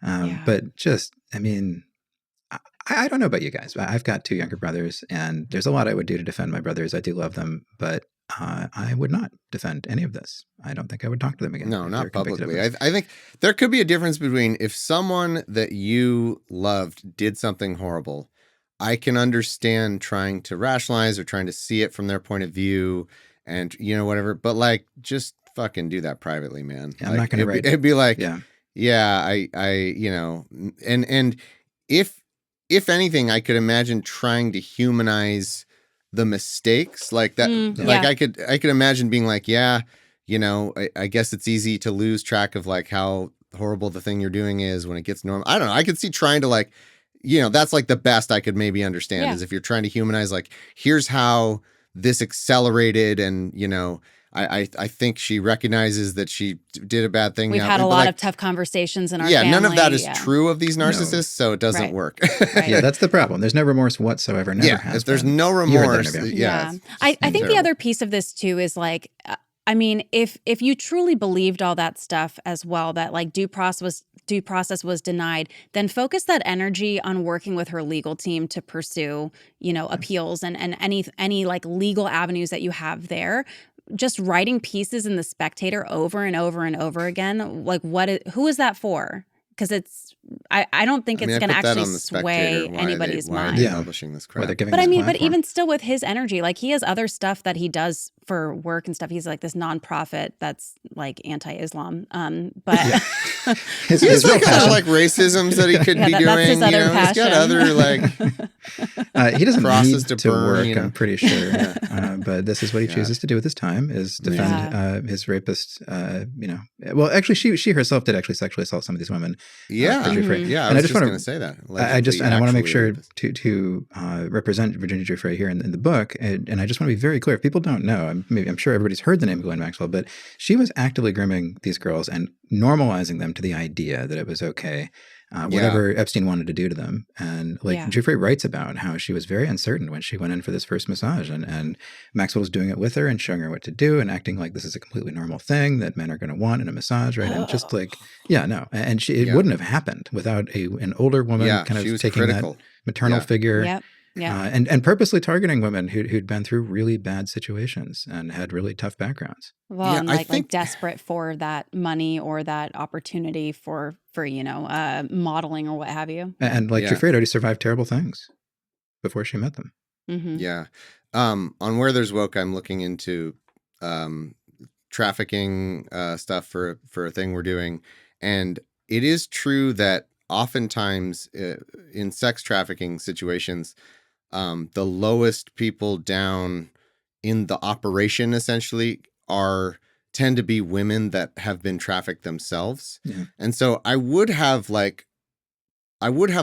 B: But just, I mean, I don't know about you guys. I've got 2 younger brothers, and there's a lot I would do to defend my brothers. I do love them, but I would not defend any of this. I don't think I would talk to them again.
A: No, not publicly. I think there could be a difference between if someone that you loved did something horrible, I can understand trying to rationalize or trying to see it from their point of view and, whatever. But like, just fucking do that privately, man.
B: Yeah, I'm not going to write.
A: It'd be like,
B: yeah,
A: and if anything, I could imagine trying to humanize the mistakes like that. I could imagine being like, I guess it's easy to lose track of like how horrible the thing you're doing is when it gets normal. I don't know. I could see trying to like, that's like the best I could maybe understand is if you're trying to humanize, like, here's how this accelerated and, I think she recognizes that she did a bad thing.
C: We've had a lot of tough conversations in our family.
A: None of that is true of these narcissists, so it doesn't work.
C: Right.
B: Yeah, that's the problem. There's no remorse whatsoever. Never has
A: if there's
B: been.
A: no remorse.
C: I think the other piece of this too is like, I mean, if you truly believed all that stuff as well, that like due process was denied, then focus that energy on working with her legal team to pursue, appeals and any like legal avenues that you have there. Just writing pieces in the Spectator over and over and over again, like who is that for? Because I don't think it's going to actually sway anybody's mind.
A: Yeah, publishing this crap.
C: But even still with his energy, like he has other stuff that he does for work and stuff. He's like this nonprofit that's like anti-Islam. But
A: he's got other like racisms that he could be doing.
C: That's his other passion.
A: He's got other like
B: he doesn't
A: crosses
B: need
A: to burn,
B: work. I'm pretty sure. But this is what he chooses to do with his time: is defend his rapist. Well, actually, she herself did actually sexually assault some of these women.
A: Yeah,
B: I was just going to say that. I want to make sure to represent Virginia Giuffre here in the book, and I just want to be very clear. If people don't know, I'm sure everybody's heard the name Ghislaine Maxwell, but she was actively grooming these girls and normalizing them to the idea that it was okay, whatever Epstein wanted to do to them. And Giuffre writes about how she was very uncertain when she went in for this first massage, and Maxwell was doing it with her and showing her what to do and acting like this is a completely normal thing that men are going to want in a massage, right? And just like, and it wouldn't have happened without an older woman kind of taking that maternal figure.
C: Yep. Yeah.
B: And purposely targeting women who'd been through really bad situations and had really tough backgrounds.
C: Well, and like desperate for that money or that opportunity for modeling or what have you.
B: And Giuffre already survived terrible things before she met them.
C: Mm-hmm.
A: Yeah. On Where There's Woke, I'm looking into trafficking stuff for a thing we're doing. And it is true that oftentimes in sex trafficking situations, the lowest people down in the operation essentially tend to be women that have been trafficked themselves. Yeah. And so I would have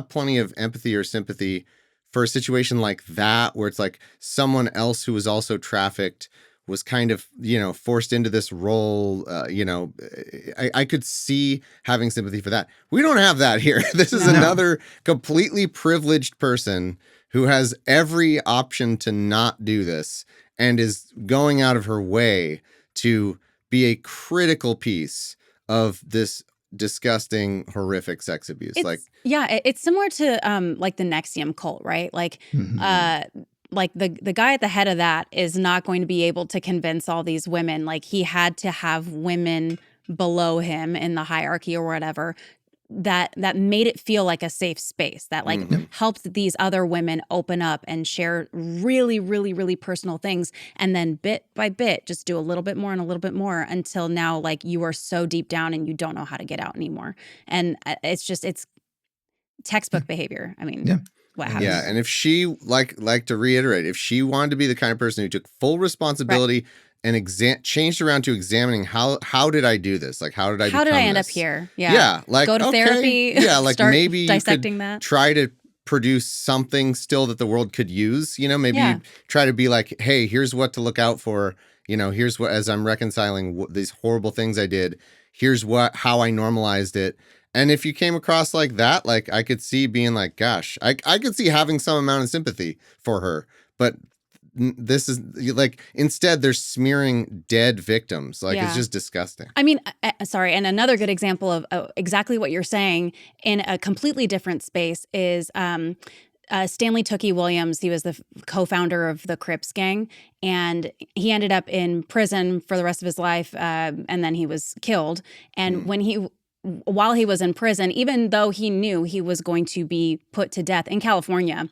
A: plenty of empathy or sympathy for a situation like that, where it's like someone else who was also trafficked was kind of, forced into this role. I could see having sympathy for that. We don't have that here. This is another completely privileged person who has every option to not do this and is going out of her way to be a critical piece of this disgusting, horrific sex abuse.
C: It's similar to like the Nexium cult, right? Like like the guy at the head of that is not going to be able to convince all these women. Like he had to have women below him in the hierarchy or whatever that made it feel like a safe space that helped these other women open up and share really, really, really personal things. And then bit by bit, just do a little bit more and a little bit more until now, like you are so deep down and you don't know how to get out anymore. And it's textbook behavior. I mean, what happens?
A: Yeah. And if she, like to reiterate, if she wanted to be the kind of person who took full responsibility and changed around to examining how did I do this? Like, how did I
C: end up here? Yeah.
A: Yeah. Like,
C: go to therapy.
A: Yeah. Like maybe you
C: dissecting
A: could
C: that.
A: try to produce something still that the world could use. Maybe you try to be like, hey, here's what to look out for. Here's what, as I'm reconciling these horrible things I did, here's how I normalized it. And if you came across like that, like I could see being like, gosh, I could see having some amount of sympathy for her. But this is like, instead they're smearing dead victims. Like, it's just disgusting.
C: I mean, sorry. And another good example of exactly what you're saying in a completely different space is Stanley Tookie Williams. He was the co-founder of the Crips gang, and he ended up in prison for the rest of his life. And then he was killed. And while he was in prison, even though he knew he was going to be put to death in California,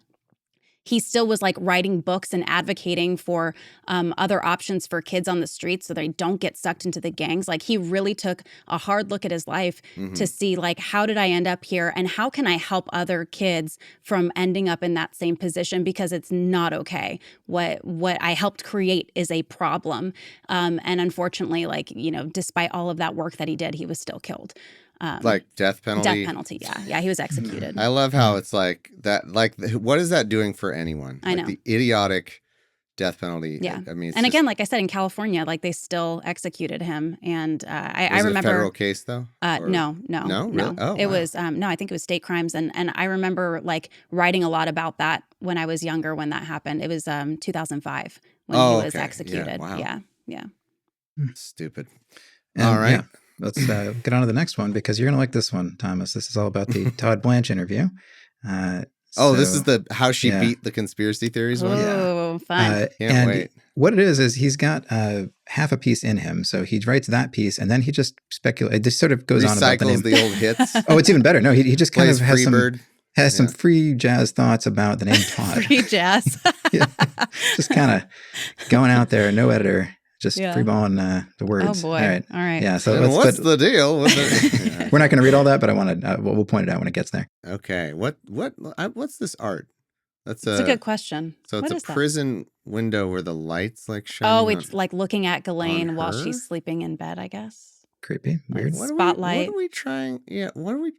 C: he still was like writing books and advocating for other options for kids on the streets so they don't get sucked into the gangs. Like, he really took a hard look at his life to see, like, how did I end up here and how can I help other kids from ending up in that same position, because it's not okay. What I helped create is a problem. And unfortunately, like, you know, despite all of that work that he did, he was still killed.
A: Like death penalty?
C: Death penalty, yeah, he was executed.
A: I love how it's like that. Like, what is that doing for anyone?
C: I know.
A: Like, the idiotic death penalty.
C: Yeah,
A: I mean,
C: and again, like I said, in California, like, they still executed him. And I remember.
A: Was it a federal case though?
C: No.
A: Really? Oh,
C: it
A: wow.
C: was no. I think it was state crimes, and I remember like writing a lot about that when I was younger when that happened. It was 2005 when he was executed.
A: Yeah, wow.
C: Yeah.
A: Stupid.
B: And,
A: all right.
B: yeah, let's get on to the next one, because you're going to like this one, Thomas. This is all about the Todd Blanche interview.
A: This is the how she beat the conspiracy theories one?
C: Oh, fun.
A: Can't wait.
B: What it is he's got half a piece in him. So he writes that piece, and then he just speculates. It just sort of goes on about the name.
A: Recycles the old hits.
B: Oh, it's even better. No, he just kind of has some
A: Yeah.
B: free jazz thoughts about the name Todd.
C: Free jazz.
B: Yeah. Just kind of going out there, no editor. Just freeballing the words.
C: Oh boy!
B: All right.
C: Yeah.
B: So
A: what's the deal with it?
B: We're not going to read all that, but I want to. We'll point it out when it gets there.
A: Okay. What's this art? That's
C: a good question.
A: So it's
C: what
A: a prison window where the lights like shine.
C: Oh, it's like looking at Ghislaine while she's sleeping in bed, I guess.
B: Creepy. Weird.
C: Spotlight.
A: What are we trying? Yeah. What are we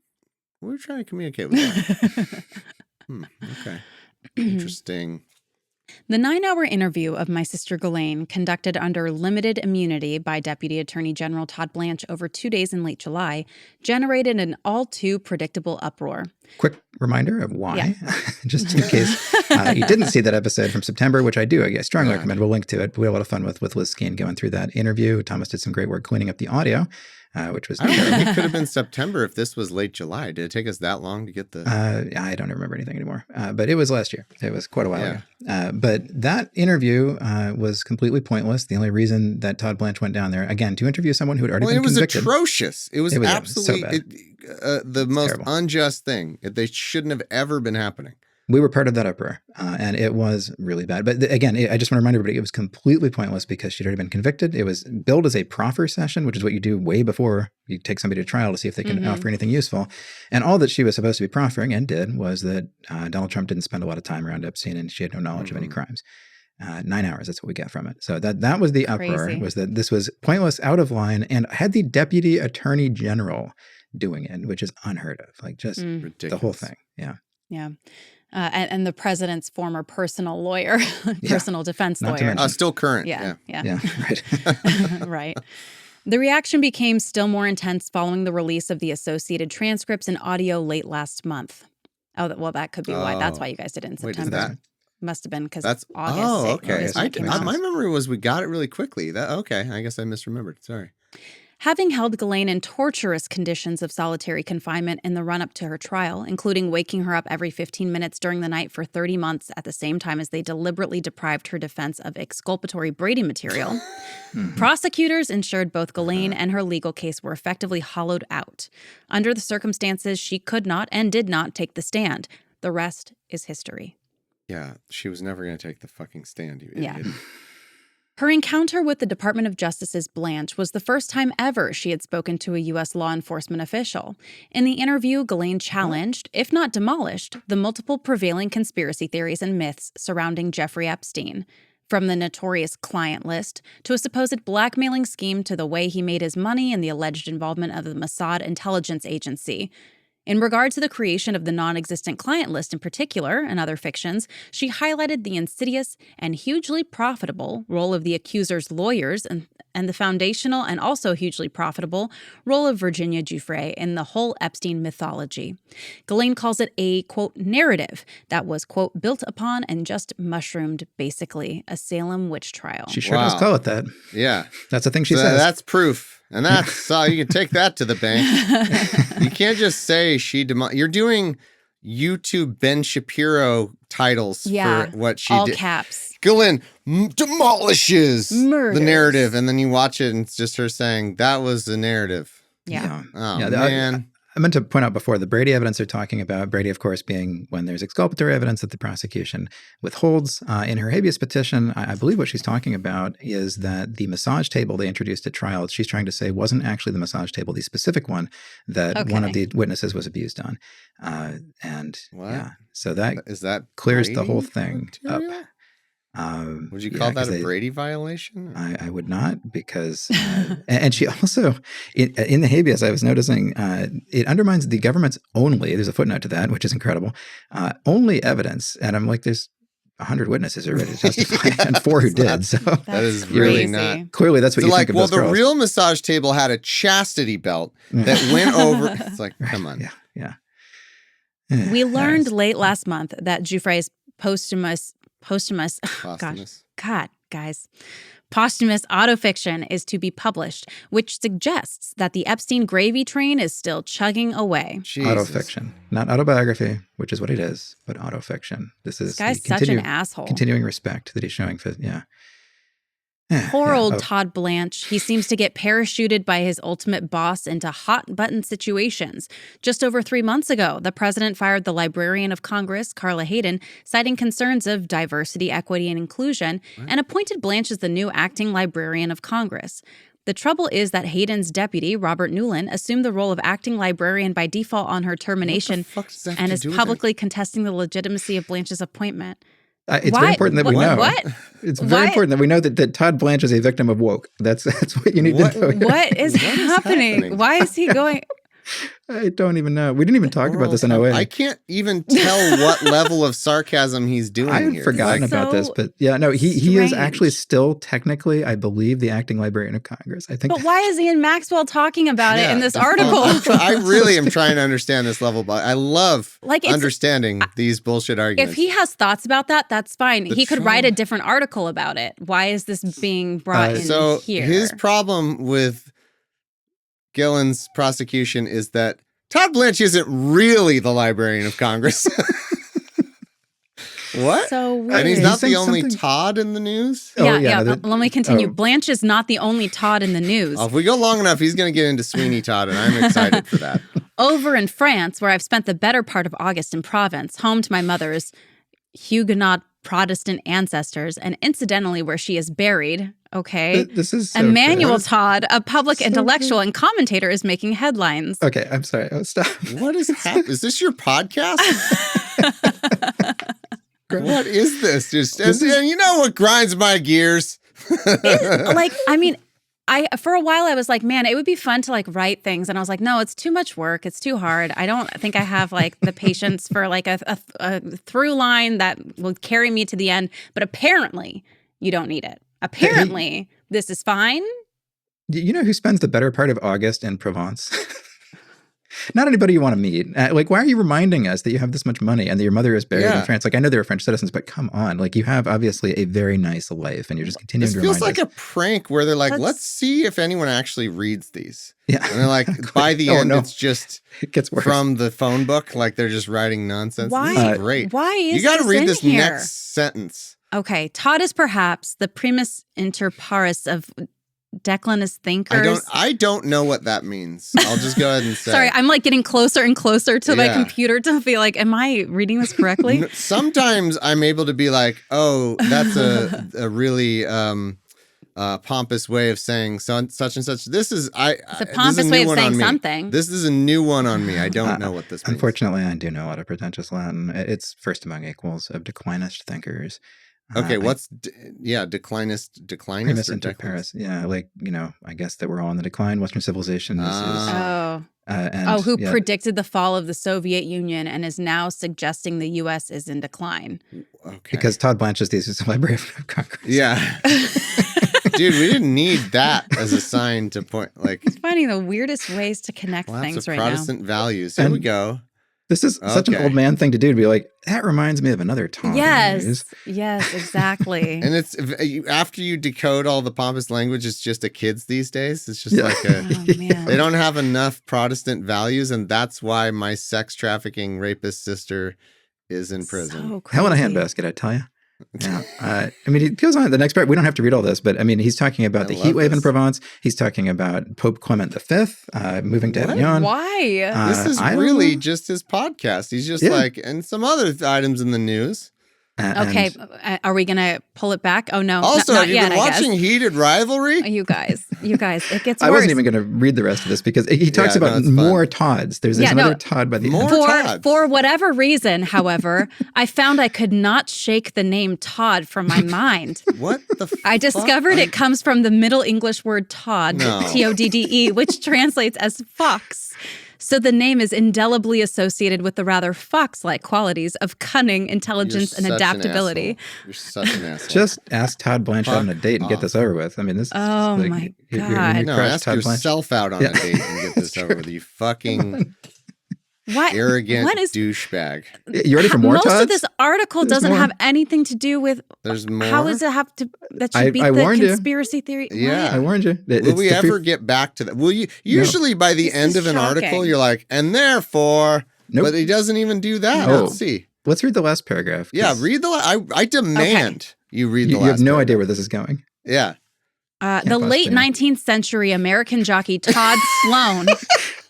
A: trying to communicate with that? Okay. Interesting.
C: The 9-hour interview of my sister Ghislaine, conducted under limited immunity by Deputy Attorney General Todd Blanche over 2 days in late July, generated an all too predictable uproar.
B: Quick reminder of why, just in case you didn't see that episode from September, which I strongly recommend. We'll link to it. We had a lot of fun with Liz Skeen going through that interview. Thomas did some great work cleaning up the audio, which was terrible.
A: It could have been September if this was late July. Did it take us that long to get the...
B: I don't remember anything anymore, but it was last year. It was quite a while ago. But that interview was completely pointless. The only reason that Todd Blanche went down there, again, to interview someone who had already been convicted.
A: It was atrocious. It was absolutely the most
B: terrible.
A: Unjust thing. They shouldn't have ever been happening.
B: We were part of that uproar, and it was really bad. But again, I just want to remind everybody, it was completely pointless because she'd already been convicted. It was billed as a proffer session, which is what you do way before you take somebody to trial to see if they can offer anything useful. And all that she was supposed to be proffering and did was that Donald Trump didn't spend a lot of time around Epstein and she had no knowledge of any crimes. 9 hours, that's what we get from it. So that was the uproar, was that this was pointless, out of line, and had the Deputy Attorney General doing it, which is unheard of. Like, just
A: ridiculous.
B: The whole thing. Yeah.
C: Yeah. And the president's former personal lawyer, personal defense lawyer.
A: Still current.
C: Yeah.
B: Right.
C: Right. The reaction became still more intense following the release of the associated transcripts and audio late last month. Oh, well, that could be why. That's why you guys did it in September.
A: Wait, is that?
C: Must have been because
A: that's
C: August.
A: Oh, okay.
C: August
A: My memory was we got it really quickly. Okay. I guess I misremembered. Sorry.
C: Having held Ghislaine in torturous conditions of solitary confinement in the run-up to her trial, including waking her up every 15 minutes during the night for 30 months at the same time as they deliberately deprived her defense of exculpatory Brady material, prosecutors ensured both Ghislaine and her legal case were effectively hollowed out. Under the circumstances, she could not and did not take the stand. The rest is history.
A: Yeah, she was never going to take the fucking stand, you idiot.
C: Yeah. Her encounter with the Department of Justice's Blanche was the first time ever she had spoken to a U.S. law enforcement official. In the interview, Ghislaine challenged, if not demolished, the multiple prevailing conspiracy theories and myths surrounding Giuffre Epstein. From the notorious client list to a supposed blackmailing scheme to the way he made his money and the alleged involvement of the Mossad intelligence agency. In regard to the creation of the non-existent client list in particular, and other fictions, she highlighted the insidious and hugely profitable role of the accuser's lawyers and the foundational and also hugely profitable role of Virginia Giuffre in the whole Epstein mythology. Ghislaine calls it a, quote, narrative that was, quote, built upon and just mushroomed, basically, a Salem witch trial.
B: She sure does call it that.
A: Yeah.
B: That's the thing she says.
A: That's proof. And that's, you can take that to the bank. You can't just say you're doing YouTube Ben Shapiro titles for what she
C: all
A: did.
C: Caps.
A: Ghislaine demolishes
C: Murders.
A: the narrative, and then you watch it, and it's just her saying, that was the narrative.
C: Yeah.
A: Oh, man.
B: I meant to point out before, the Brady evidence they're talking about, Brady, of course, being when there's exculpatory evidence that the prosecution withholds. In her habeas petition, I believe what she's talking about is that the massage table they introduced at trial, she's trying to say wasn't actually the massage table, the specific one that one of the witnesses was abused on. So that clears the whole thing up.
A: Would you call that a Brady violation?
B: I would not, because and she also in the habeas I was noticing it undermines the government's there's a footnote to that, which is incredible, only evidence, and I'm like, there's 100 witnesses are ready to testify and 4 who did. So
A: that is really not.
B: Clearly, that's what you think of those girls.
A: The real massage table had a chastity belt that went over. It's like, come on.
B: Yeah.
C: We learned late last month that Giuffre's posthumous autofiction is to be published, which suggests that the Epstein gravy train is still chugging away.
B: Jesus. Autofiction, not autobiography, which is what it is, but autofiction. This guy's
C: such an asshole.
B: Continuing respect that he's showing for,
C: Poor old Todd Blanche. He seems to get parachuted by his ultimate boss into hot-button situations. Just over 3 months ago, the president fired the Librarian of Congress, Carla Hayden, citing concerns of diversity, equity, and inclusion, and appointed Blanche as the new acting Librarian of Congress. The trouble is that Hayden's deputy, Robert Newland, assumed the role of acting librarian by default on her termination and is publicly contesting the legitimacy of Blanche's appointment.
B: It's very important that we know. It's very important that we know that Todd Blanche is a victim of woke. That's what you need to know.
C: What is happening? Why is he going?
B: I don't even know. We didn't even talk about this in OA.
A: I can't even tell what level of sarcasm he's doing
B: I had
A: here.
B: forgotten about this, but he is actually still technically, I believe, the acting Librarian of Congress. I think.
C: But why is Ian Maxwell talking about it in this article?
A: I really am trying to understand this level, but I love understanding these bullshit arguments.
C: If he has thoughts about that, that's fine. He could write a different article about it. Why is this being brought in here?
A: His problem with Ghislaine's prosecution is that Todd Blanche isn't really the Librarian of Congress. What?
C: So weird.
A: And he's not the only Todd in the news?
C: Let me continue. Blanche is not the only Todd in the news.
A: If we go long enough, he's going to get into Sweeney Todd, and I'm excited for that.
C: Over in France, where I've spent the better part of August in Provence, home to my mother's Huguenot Protestant ancestors, and incidentally where she is buried,
B: this is so
C: Emmanuel Todd, a public intellectual and commentator, is making headlines.
B: Okay, I'm sorry. Stop.
A: What is happening? Is this your podcast? What is this? You know what grinds my gears?
C: For a while I was like, man, it would be fun to write things, and I was like, no, it's too much work. It's too hard. I don't think I have the patience for a through line that will carry me to the end. But apparently, you don't need it. Apparently, this is fine.
B: You know who spends the better part of August in Provence? Not anybody you want to meet. Why are you reminding us that you have this much money and that your mother is buried in France? I know they're French citizens, but come on. You have obviously a very nice life, and you're just continuing to remind us.
A: This feels like a prank where they're like, let's see if anyone actually reads these.
B: Yeah.
A: And they're like, by the end, it's just
B: it gets worse.
A: From the phone book. They're just writing nonsense.
C: Why?
A: This is great.
C: Why is
A: you got to read this
C: here?
A: next sentence.
C: Okay. Todd is perhaps the primus inter pares of Declinist thinkers.
A: I don't know what that means. I'll just go ahead and say.
C: Sorry, I'm getting closer and closer to my computer to be like, am I reading this correctly?
A: Sometimes I'm able to be like, oh, that's a really pompous way of saying such and such. It's a
C: pompous way of saying something.
A: This is a new one on me. I don't know what this means.
B: Unfortunately, I do know a lot of pretentious Latin. It's first among equals of declinist thinkers.
A: Okay, declinist
B: Primus inter pares. Yeah, I guess that we're all in the decline. Western civilization
C: who predicted the fall of the Soviet Union and is now suggesting the U.S. is in decline.
A: Okay.
B: Because Todd Blanche is the Assistant Librarian of Congress.
A: Yeah. Dude, we didn't need that as a sign to point. Like,
C: Finding the weirdest ways to connect
A: lots
C: things
A: of
C: right
A: Protestant values. Here we go.
B: This is such an old man thing to do, to be like, that reminds me of another Todd.
C: Yes, exactly.
A: And it's after you decode all the pompous language, it's just a kids these days. It's just like they don't have enough Protestant values, and that's why my sex trafficking rapist sister is in prison.
C: So
B: Hell in a handbasket, I tell you. Yeah. I mean, he goes on the next part. We don't have to read all this, but I mean, he's talking about the heat wave in Provence. He's talking about Pope Clement V moving to Avignon.
C: Why?
A: This is really just his podcast. He's just like, and some other items in the news.
C: Okay, are we going to pull it back? Oh, no.
A: Also,
C: not
A: have you
C: yet,
A: been watching Heated Rivalry?
C: You guys, it gets worse.
B: I wasn't even going to read the rest of this because he talks about more Todds. There's another Todd by the end.
C: For whatever reason, however, I found I could not shake the name Todd from my mind.
A: What the
C: I discovered it comes from the Middle English word Todd, Todde, which translates as fox. So the name is indelibly associated with the rather fox-like qualities of cunning, intelligence, and adaptability.
A: You're such an asshole.
B: Just ask Todd Blanche out on a date and get this over with. I mean, this is
C: my God.
A: No, ask yourself out on a date and get this over with. You fucking arrogant douchebag.
B: You ready for more
C: Most
B: Todds?
C: of this article doesn't have anything to do with.
A: There's more.
C: How does it have to? That should beat the conspiracy theory.
A: Yeah,
B: I warned you.
A: Will we ever get back to that? Will you? Usually by the end of an article, you're like, and therefore, but he doesn't even do that.
B: No.
A: Let's see.
B: Let's read the last paragraph.
A: Yeah, read the. I demand you read the last.
B: You have no
A: paragraph.
B: idea where this is going.
A: Yeah.
C: The late 19th century American jockey Todd Sloan.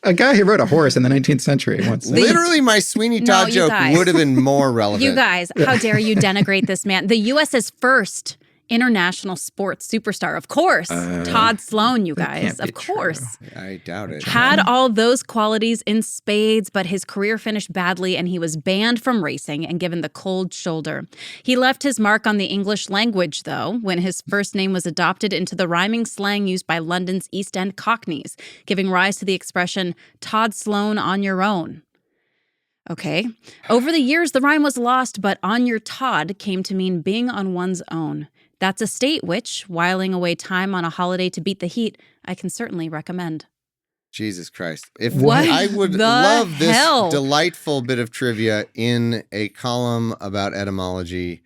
B: A guy who rode a horse in the 19th century once.
A: Literally, my Sweeney Todd joke would have been more relevant.
C: You guys, how dare you denigrate this man? The U.S.'s first international sports superstar, of course. Todd Sloan, you guys, of course.
A: True. I doubt it.
C: Had all those qualities in spades, but his career finished badly and he was banned from racing and given the cold shoulder. He left his mark on the English language, though, when his first name was adopted into the rhyming slang used by London's East End Cockneys, giving rise to the expression, Todd Sloan on your own. Okay. Over the years, the rhyme was lost, but on your Todd came to mean being on one's own. That's a state which, whiling away time on a holiday to beat the heat, I can certainly recommend.
A: Jesus Christ. I would love this delightful bit of trivia in a column about etymology.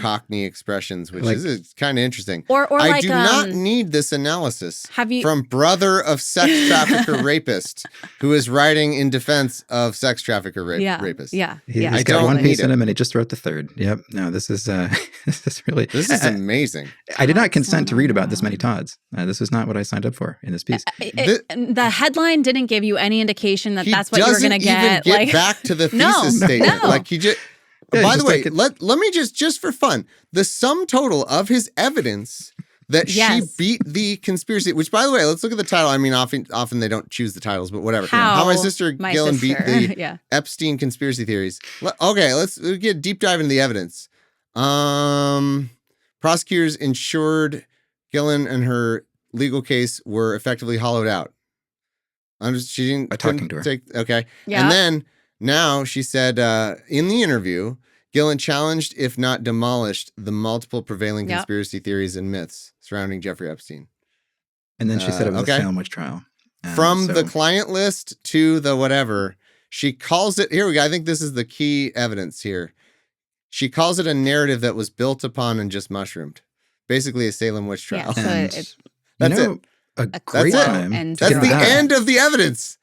A: Cockney expressions, which is kind of interesting.
C: Or
A: I do not need this analysis from brother of sex trafficker rapist who is writing in defense of sex trafficker rapist.
B: He's got one piece in him and he just wrote the third. Yep. No, this is this is
A: amazing.
B: I did not consent to read about this many Todds. This was not what I signed up for in this piece.
C: The headline didn't give you any indication that that's what you were going to get.
A: Even get back to the thesis statement.
C: No.
A: Like he just. By the way, let me just for fun, the sum total of his evidence that she beat the conspiracy, which, by the way, let's look at the title. I mean, often they don't choose the titles, but whatever. How my sister Ghislaine beat the Epstein conspiracy theories. Okay, let's get a deep dive into the evidence. Prosecutors ensured Ghislaine and her legal case were effectively hollowed out. She didn't.
B: By talking to her.
A: Okay. Yeah. And then now she said in the interview, Ghislaine challenged, if not demolished, the multiple prevailing conspiracy theories and myths surrounding Giuffre Epstein.
B: And then she said it was a Salem witch trial.
A: From the client list to the whatever, she calls it, here we go, I think this is the key evidence here. She calls it a narrative that was built upon and just mushroomed. Basically a Salem witch trial.
C: Yeah, so
A: that's it.
B: A great time.
A: That's the end of the evidence.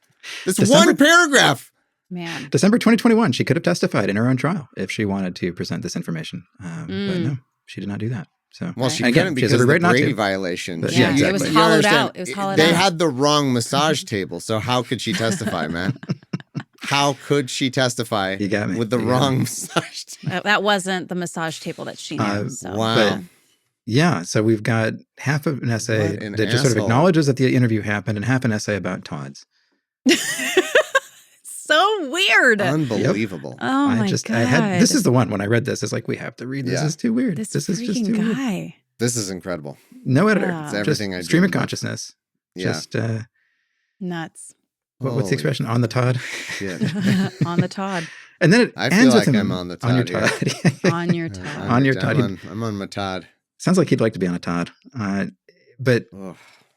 A: This one paragraph.
C: Man.
B: December 2021, she could have testified in her own trial if she wanted to present this information. But no, she did not do that. So,
A: well, she couldn't because of the Brady violation.
B: But,
C: it was hollowed out.
A: They had the wrong massage table, so how could she testify, man? How could she testify with the wrong massage table?
C: That wasn't the massage table that she knew.
A: Wow.
B: But, so we've got half of an essay that just sort of acknowledges that the interview happened and half an essay about Todd's.
C: So weird.
A: Unbelievable.
C: Oh my God.
B: This is the one when I read this, it's like, we have to read this. This is too weird.
C: This
B: is just too
C: guy.
B: weird.
A: This is incredible.
B: No editor.
A: It's everything I do.
B: Stream of consciousness.
A: Yeah.
B: Just
C: nuts.
B: What's the expression? On the Todd?
A: Yeah.
C: On the Todd.
B: And then it
A: I
B: ends
A: feel like
B: with him
A: I'm on the Todd.
B: On your Todd.
C: On your Todd.
B: On your Todd.
A: I'm on my Todd.
B: Sounds like he'd like to be on a Todd. But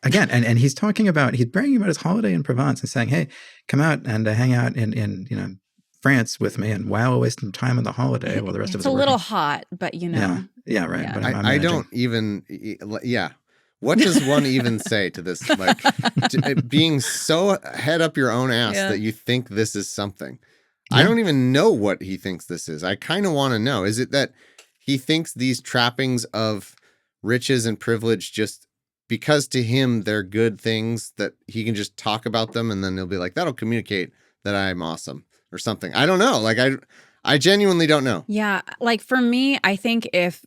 B: again, and he's talking about, he's bragging about his holiday in Provence and saying, hey, come out and hang out in France with me and while away some time on the holiday while the rest of us are
C: It's a little
B: working.
C: hot, but
B: Yeah, right.
C: Yeah.
B: But
A: I don't even, what does one even say to this? Like, being so head up your own ass that you think this is something. I don't even know what he thinks this is. I kind of want to know. Is it that he thinks these trappings of riches and privilege just because to him they're good things that he can just talk about them and then he'll be like, that'll communicate that I'm awesome or something. I don't know. Like, I genuinely don't know.
C: Yeah. Like for me, I think if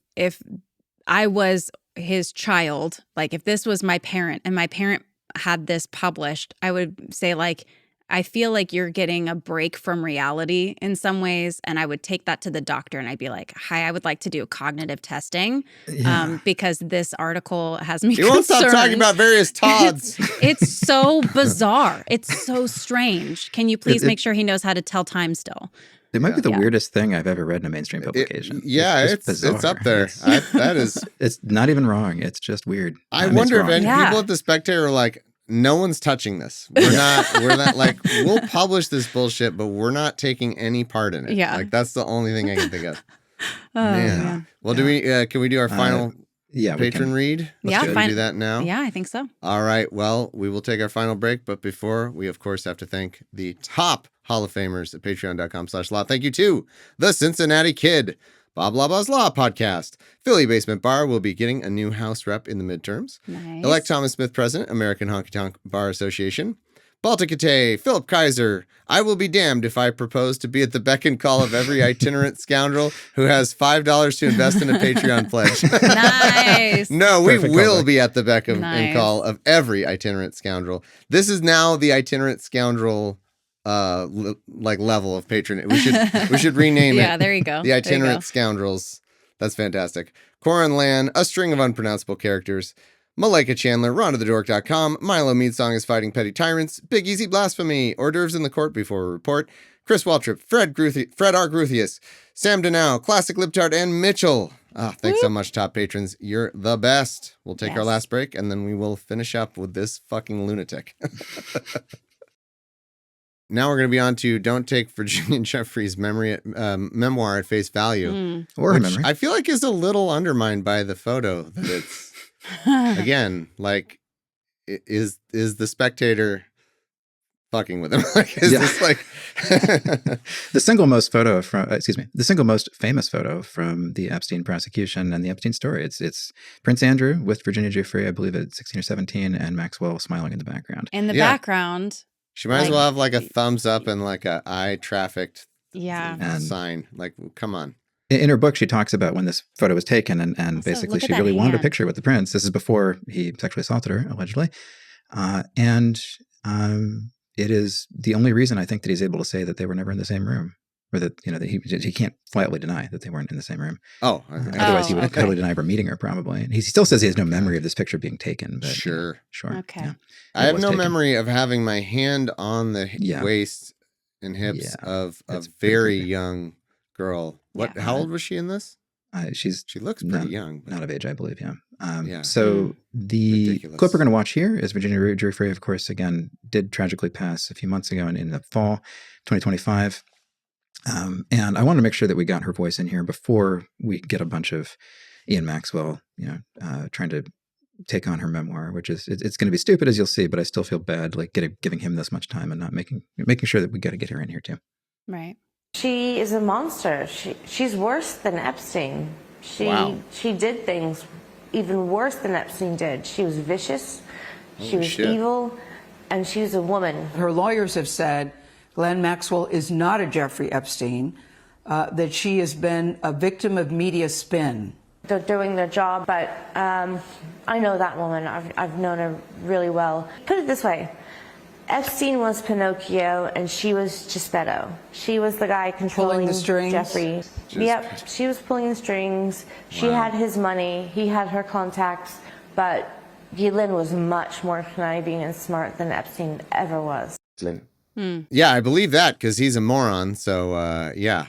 C: I was his child, like if this was my parent and my parent had this published, I would say like, I feel like you're getting a break from reality in some ways. And I would take that to the doctor and I'd be like, hi, I would like to do cognitive testing because this article has me concerned.
A: You won't stop talking about various Todds.
C: It's so bizarre. It's so strange. Can you please make sure he knows how to tell time still?
B: It might be the weirdest thing I've ever read in a mainstream publication.
A: It's up there. That is.
B: It's not even wrong. It's just weird.
A: I wonder if any people at the Spectator are like, no one's touching this. We're not like, we'll publish this bullshit, but we're not taking any part in it.
C: Yeah.
A: Like, that's the only thing I can think of. Man. Well, can we do our final patron read? Let's do that now.
C: Yeah, I think so.
A: All right. Well, we will take our final break. But before, we, of course, have to thank the top Hall of Famers at patreon.com/law. Thank you to the Cincinnati Kid, Bob Laba's Law Podcast, Philly Basement Bar will be getting a new house rep in the midterms.
C: Nice.
A: Elect Thomas Smith President, American Honky Tonk Bar Association. Balticate, Philip Kaiser. I will be damned if I propose to be at the beck and call of every itinerant scoundrel who has $5 to invest in a Patreon pledge.
C: Nice.
A: No, we will be at the beck and call of every itinerant scoundrel. This is now the itinerant scoundrel level of patronage. We should rename it.
C: Yeah, there you go.
A: The Itinerant Scoundrels. That's fantastic. Corin Lan, a string of unpronounceable characters. Malika Chandler, RontoTheDork.com. Milo Meadsong is fighting petty tyrants. Big Easy Blasphemy. Hors d'oeuvres in the court before a report. Chris Waltrip, Fred R. Gruthius, Sam Donow, Classic Libtard, and Mitchell. Thanks so much, top patrons. You're the best. We'll take our last break, and then we will finish up with this fucking lunatic. Now we're going to be on to Don't Take Virginia Giuffre's memoir at face value.
B: Or
A: which
B: memory.
A: I feel like is a little undermined by the photo that it's, again, like, is the Spectator fucking with him? Like, is this like...
B: The single most famous photo from the Epstein prosecution and the Epstein story. It's Prince Andrew with Virginia Giuffre, I believe at 16 or 17, and Maxwell smiling in the background.
C: In the background...
A: She might as well have like a thumbs up and like a I trafficked sign. Like, come on.
B: In her book, she talks about when this photo was taken and basically she really wanted a picture with the prince. This is before he sexually assaulted her, allegedly. It is the only reason I think that he's able to say that they were never in the same room. Or that, that he can't flatly deny that they weren't in the same room. Otherwise, he would totally deny ever meeting her, probably. And he still says he has no memory of this picture being taken. But,
A: sure.
C: Okay.
B: Yeah,
A: I have no memory of having my hand on the waist and hips of a very young girl. How old was she in this?
B: She
A: looks pretty young.
B: Not of age, I believe, So the clip we're going to watch here is Virginia Giuffre, of course, again, did tragically pass a few months ago in the fall, 2025. And I want to make sure that we got her voice in here before we get a bunch of Ian Maxwell, trying to take on her memoir, which is, it's going to be stupid, as you'll see, but I still feel bad, like giving him this much time and not making sure that we got to get her in here too.
C: Right.
K: She is a monster. She's worse than Epstein. She did things even worse than Epstein did. She was vicious. She was evil, and she was a woman.
L: Her lawyers have said Ghislaine Maxwell is not a Jeffrey Epstein, that she has been a victim of media spin.
K: They're doing their job, but I know that woman. I've known her really well. Put it this way. Epstein was Pinocchio, and she was Geppetto. She was the guy controlling
L: the strings.
K: Jeffrey. Yep, she was pulling the strings. She had his money. He had her contacts. But Ghislaine was much more conniving and smart than Epstein ever was.
A: Yeah, I believe that because he's a moron. So,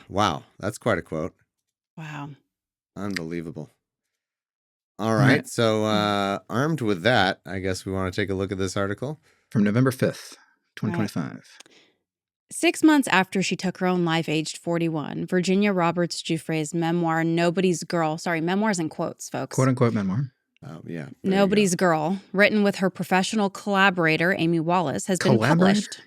A: wow, that's quite a quote.
C: Wow.
A: Unbelievable. All right. So armed with that, I guess we want to take a look at this article.
B: From November 5th, 2025.
C: Right. 6 months after she took her own life, aged 41, Virginia Roberts Giuffre's memoir, Nobody's Girl, memoirs in quotes, folks.
B: Quote unquote memoir.
A: Yeah.
C: Nobody's Girl, written with her professional collaborator, Amy Wallace, has been published.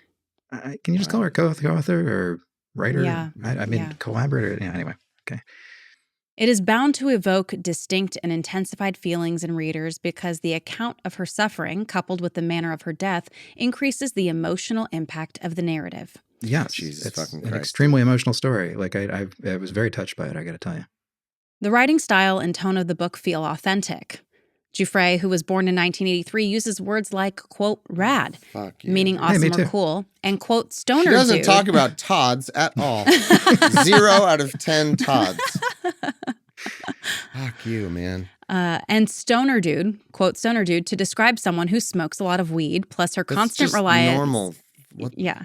B: Can you just call her co-author or writer?
C: Yeah.
B: I mean, collaborator. Yeah, anyway. Okay.
C: It is bound to evoke distinct and intensified feelings in readers because the account of her suffering, coupled with the manner of her death, increases the emotional impact of the narrative.
B: Yes,
A: Jesus
B: it's
A: fucking
B: an
A: Christ.
B: extremely emotional story. Like I was very touched by it, I got to tell you.
C: The writing style and tone of the book feel authentic. Giuffre, who was born in 1983, uses words like, quote, rad, meaning awesome or cool, and, quote, stoner
A: She doesn't
C: dude.
A: talk about Todds at all. 0 out of 10 Todds. Fuck you, man.
C: And stoner dude, quote, stoner dude, to describe someone who smokes a lot of weed, plus her
A: That's
C: constant
A: just
C: reliance.
A: normal.
C: Yeah.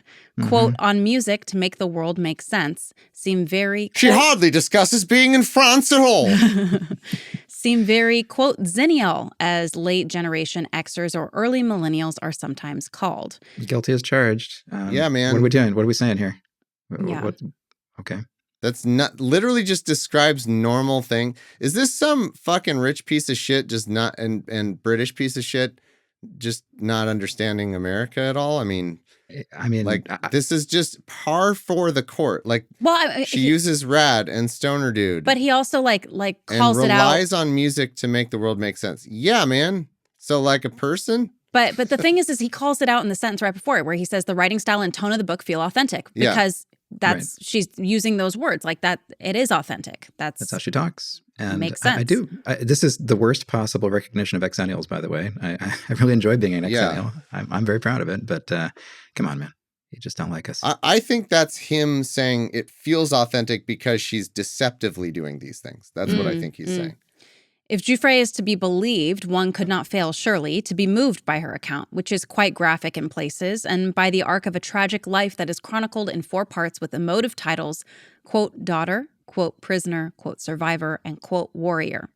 C: Quote, on music to make the world make sense, seem very.
A: She hardly discusses being in France at all.
C: Seem very, quote, zennial, as late generation Xers or early millennials are sometimes called.
B: Guilty as charged.
A: Yeah, man.
B: What are we doing? What are we saying here?
C: Yeah.
B: Okay.
A: That's not literally just describes normal thing. Is this some fucking rich piece of shit just not and British piece of shit just not understanding America at all? I mean, like this is just par for the court. Like,
C: well,
A: she uses rad and stoner dude,
C: but he also like calls
A: and
C: it out.
A: relies on music to make the world make sense. Yeah, man. So like a person.
C: But the thing is he calls it out in the sentence right before it, where he says the writing style and tone of the book feel authentic because that's she's using those words like that. It is authentic. That's
B: how she talks. And
C: makes sense.
B: This is the worst possible recognition of exennials, by the way. I really enjoy being an exennial. I'm very proud of it. But come on, man. You just don't like us.
A: I think that's him saying it feels authentic because she's deceptively doing these things. That's what I think he's saying.
C: If Giuffre is to be believed, one could not fail, surely, to be moved by her account, which is quite graphic in places, and by the arc of a tragic life that is chronicled in 4 parts with emotive titles, quote, daughter, quote, prisoner, quote, survivor, and quote, warrior.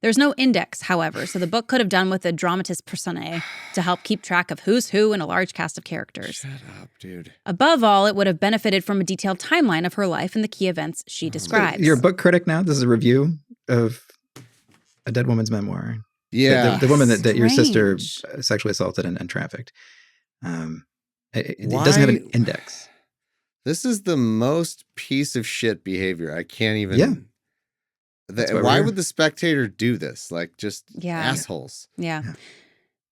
C: There's no index, however, so the book could have done with a dramatis personae to help keep track of who's who in a large cast of characters.
A: Shut up, dude.
C: Above all, it would have benefited from a detailed timeline of her life and the key events she describes.
B: You're a book critic now? This is a review of a dead woman's memoir.
A: Yeah.
B: The woman that your sister sexually assaulted and trafficked. It doesn't have an index.
A: This is the most piece of shit behavior. I can't even.
B: Yeah.
A: Why would the Spectator do this? Like, just assholes.
C: Yeah.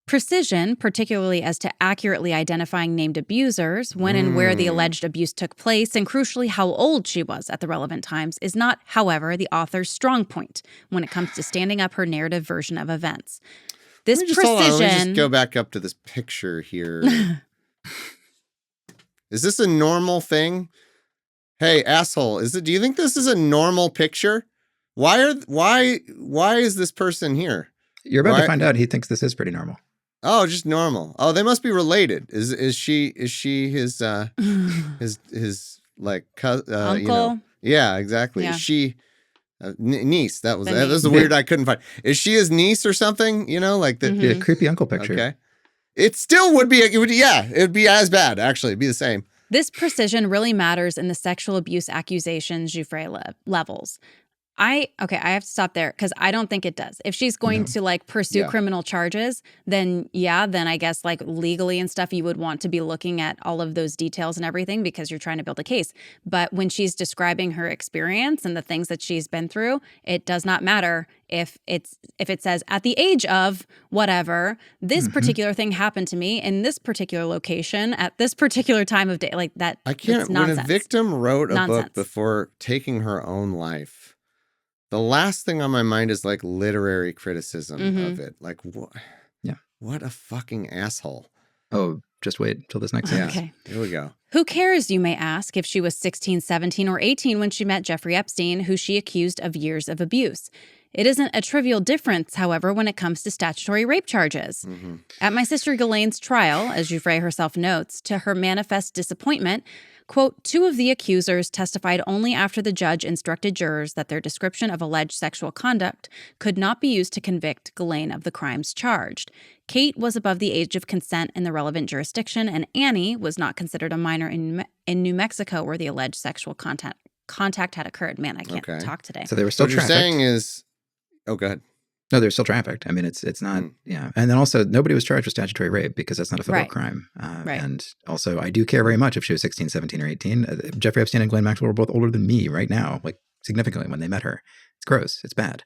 C: Precision, particularly as to accurately identifying named abusers, when and where the alleged abuse took place, and crucially how old she was at the relevant times, is not, however, the author's strong point when it comes to standing up her narrative version of events. This precision.
A: Let me just go back up to this picture here. Is this a normal thing? Hey, asshole! Do you think this is a normal picture? Why is this person here?
B: You're about to find out. He thinks this is pretty normal.
A: Oh, just normal. Oh, they must be related. Is she his his like
C: uncle?
A: You know? Yeah, exactly.
C: Yeah.
A: Is she niece? That was a weird I couldn't find. Is she his niece or something? You know, like the
B: creepy uncle picture.
A: Okay. It still would be. It'd be as bad. Actually, it'd be the same.
C: This precision really matters in the sexual abuse accusations Giuffre levels. I have to stop there because I don't think it does. If she's going to like pursue criminal charges, then I guess like legally and stuff, you would want to be looking at all of those details and everything because you're trying to build a case. But when she's describing her experience and the things that she's been through, it does not matter if it says at the age of whatever, this particular thing happened to me in this particular location at this particular time of day, like that.
A: I can't. When a victim wrote a book before taking her own life, the last thing on my mind is like literary criticism of it. Like, what?
B: Yeah.
A: What a fucking asshole.
B: Oh, just wait till this next sentence.
C: Okay.
A: Here we go.
C: Who cares, you may ask, if she was 16, 17, or 18 when she met Giuffre Epstein, who she accused of years of abuse? It isn't a trivial difference, however, when it comes to statutory rape charges. At my sister Ghislaine's trial, as Giuffre herself notes, to her manifest disappointment, Quote, 2 of the accusers testified only after the judge instructed jurors that their description of alleged sexual conduct could not be used to convict Ghislaine of the crimes charged. Kate was above the age of consent in the relevant jurisdiction, and Annie was not considered a minor in New Mexico where the alleged sexual contact had occurred. Man, I can't talk today.
B: So they were still
A: what
B: trafficked.
A: You're saying is, oh, go ahead.
B: No, they're still trafficked. I mean, it's not, yeah. And then also, nobody was charged with statutory rape because that's not a federal crime. And also, I do care very much if she was 16, 17, or 18. Giuffre Epstein and Ghislaine Maxwell were both older than me right now, like significantly when they met her. It's gross. It's bad.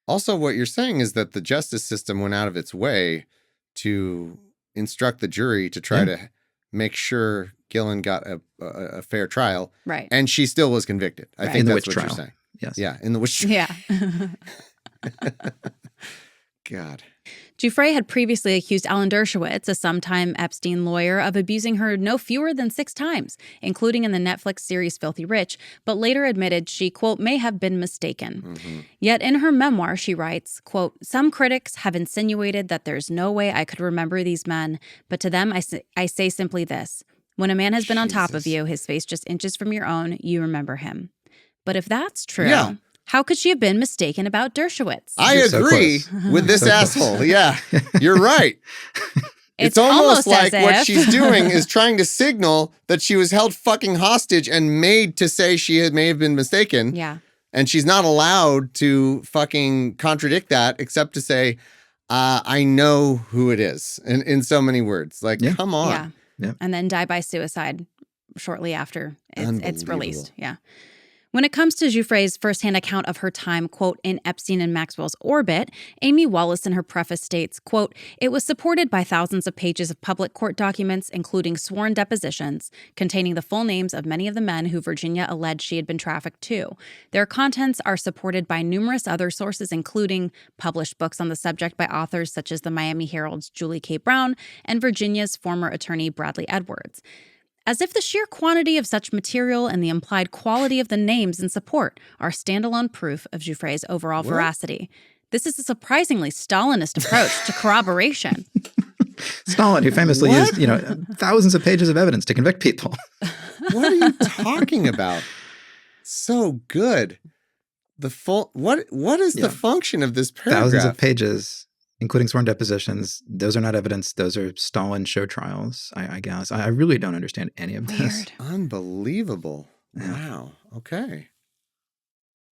A: Also, what you're saying is that the justice system went out of its way to instruct the jury to try to make sure Ghislaine got a fair trial.
C: Right.
A: And she still was convicted. I think that's what
B: trial.
A: you're saying.
B: Yes.
A: Yeah, in the witch trial.
C: Yeah.
A: God.
C: Giuffre had previously accused Alan Dershowitz, a sometime Epstein lawyer, of abusing her no fewer than 6 times, including in the Netflix series Filthy Rich, but later admitted she, quote, may have been mistaken.
A: Mm-hmm.
C: Yet in her memoir, she writes, quote, some critics have insinuated that there's no way I could remember these men, but to them I say simply this. When a man has been on top of you, his face just inches from your own, you remember him. But if that's true, how could she have been mistaken about Dershowitz?
A: I agree with this asshole. Yeah, you're right. It's almost like what she's doing is trying to signal that she was held fucking hostage and made to say she may have been mistaken.
C: Yeah.
A: And she's not allowed to fucking contradict that except to say, I know who it is. In so many words. Like, come on.
C: Yeah. And then die by suicide shortly after it's released. Yeah. When it comes to Giuffre's firsthand account of her time, quote, in Epstein and Maxwell's orbit, Amy Wallace in her preface states, quote, it was supported by thousands of pages of public court documents, including sworn depositions, containing the full names of many of the men who Virginia alleged she had been trafficked to. Their contents are supported by numerous other sources, including published books on the subject by authors such as the Miami Herald's Julie K. Brown and Virginia's former attorney Bradley Edwards. As if the sheer quantity of such material and the implied quality of the names in support are standalone proof of Giuffre's overall veracity. This is a surprisingly Stalinist approach to corroboration.
B: Stalin, who famously used, thousands of pages of evidence to convict people.
A: What are you talking about? So good. What is the function of this paragraph?
B: Thousands of pages, including sworn depositions. Those are not evidence. Those are Stalin show trials, I guess. I really don't understand any of this.
A: Unbelievable. Wow. Okay.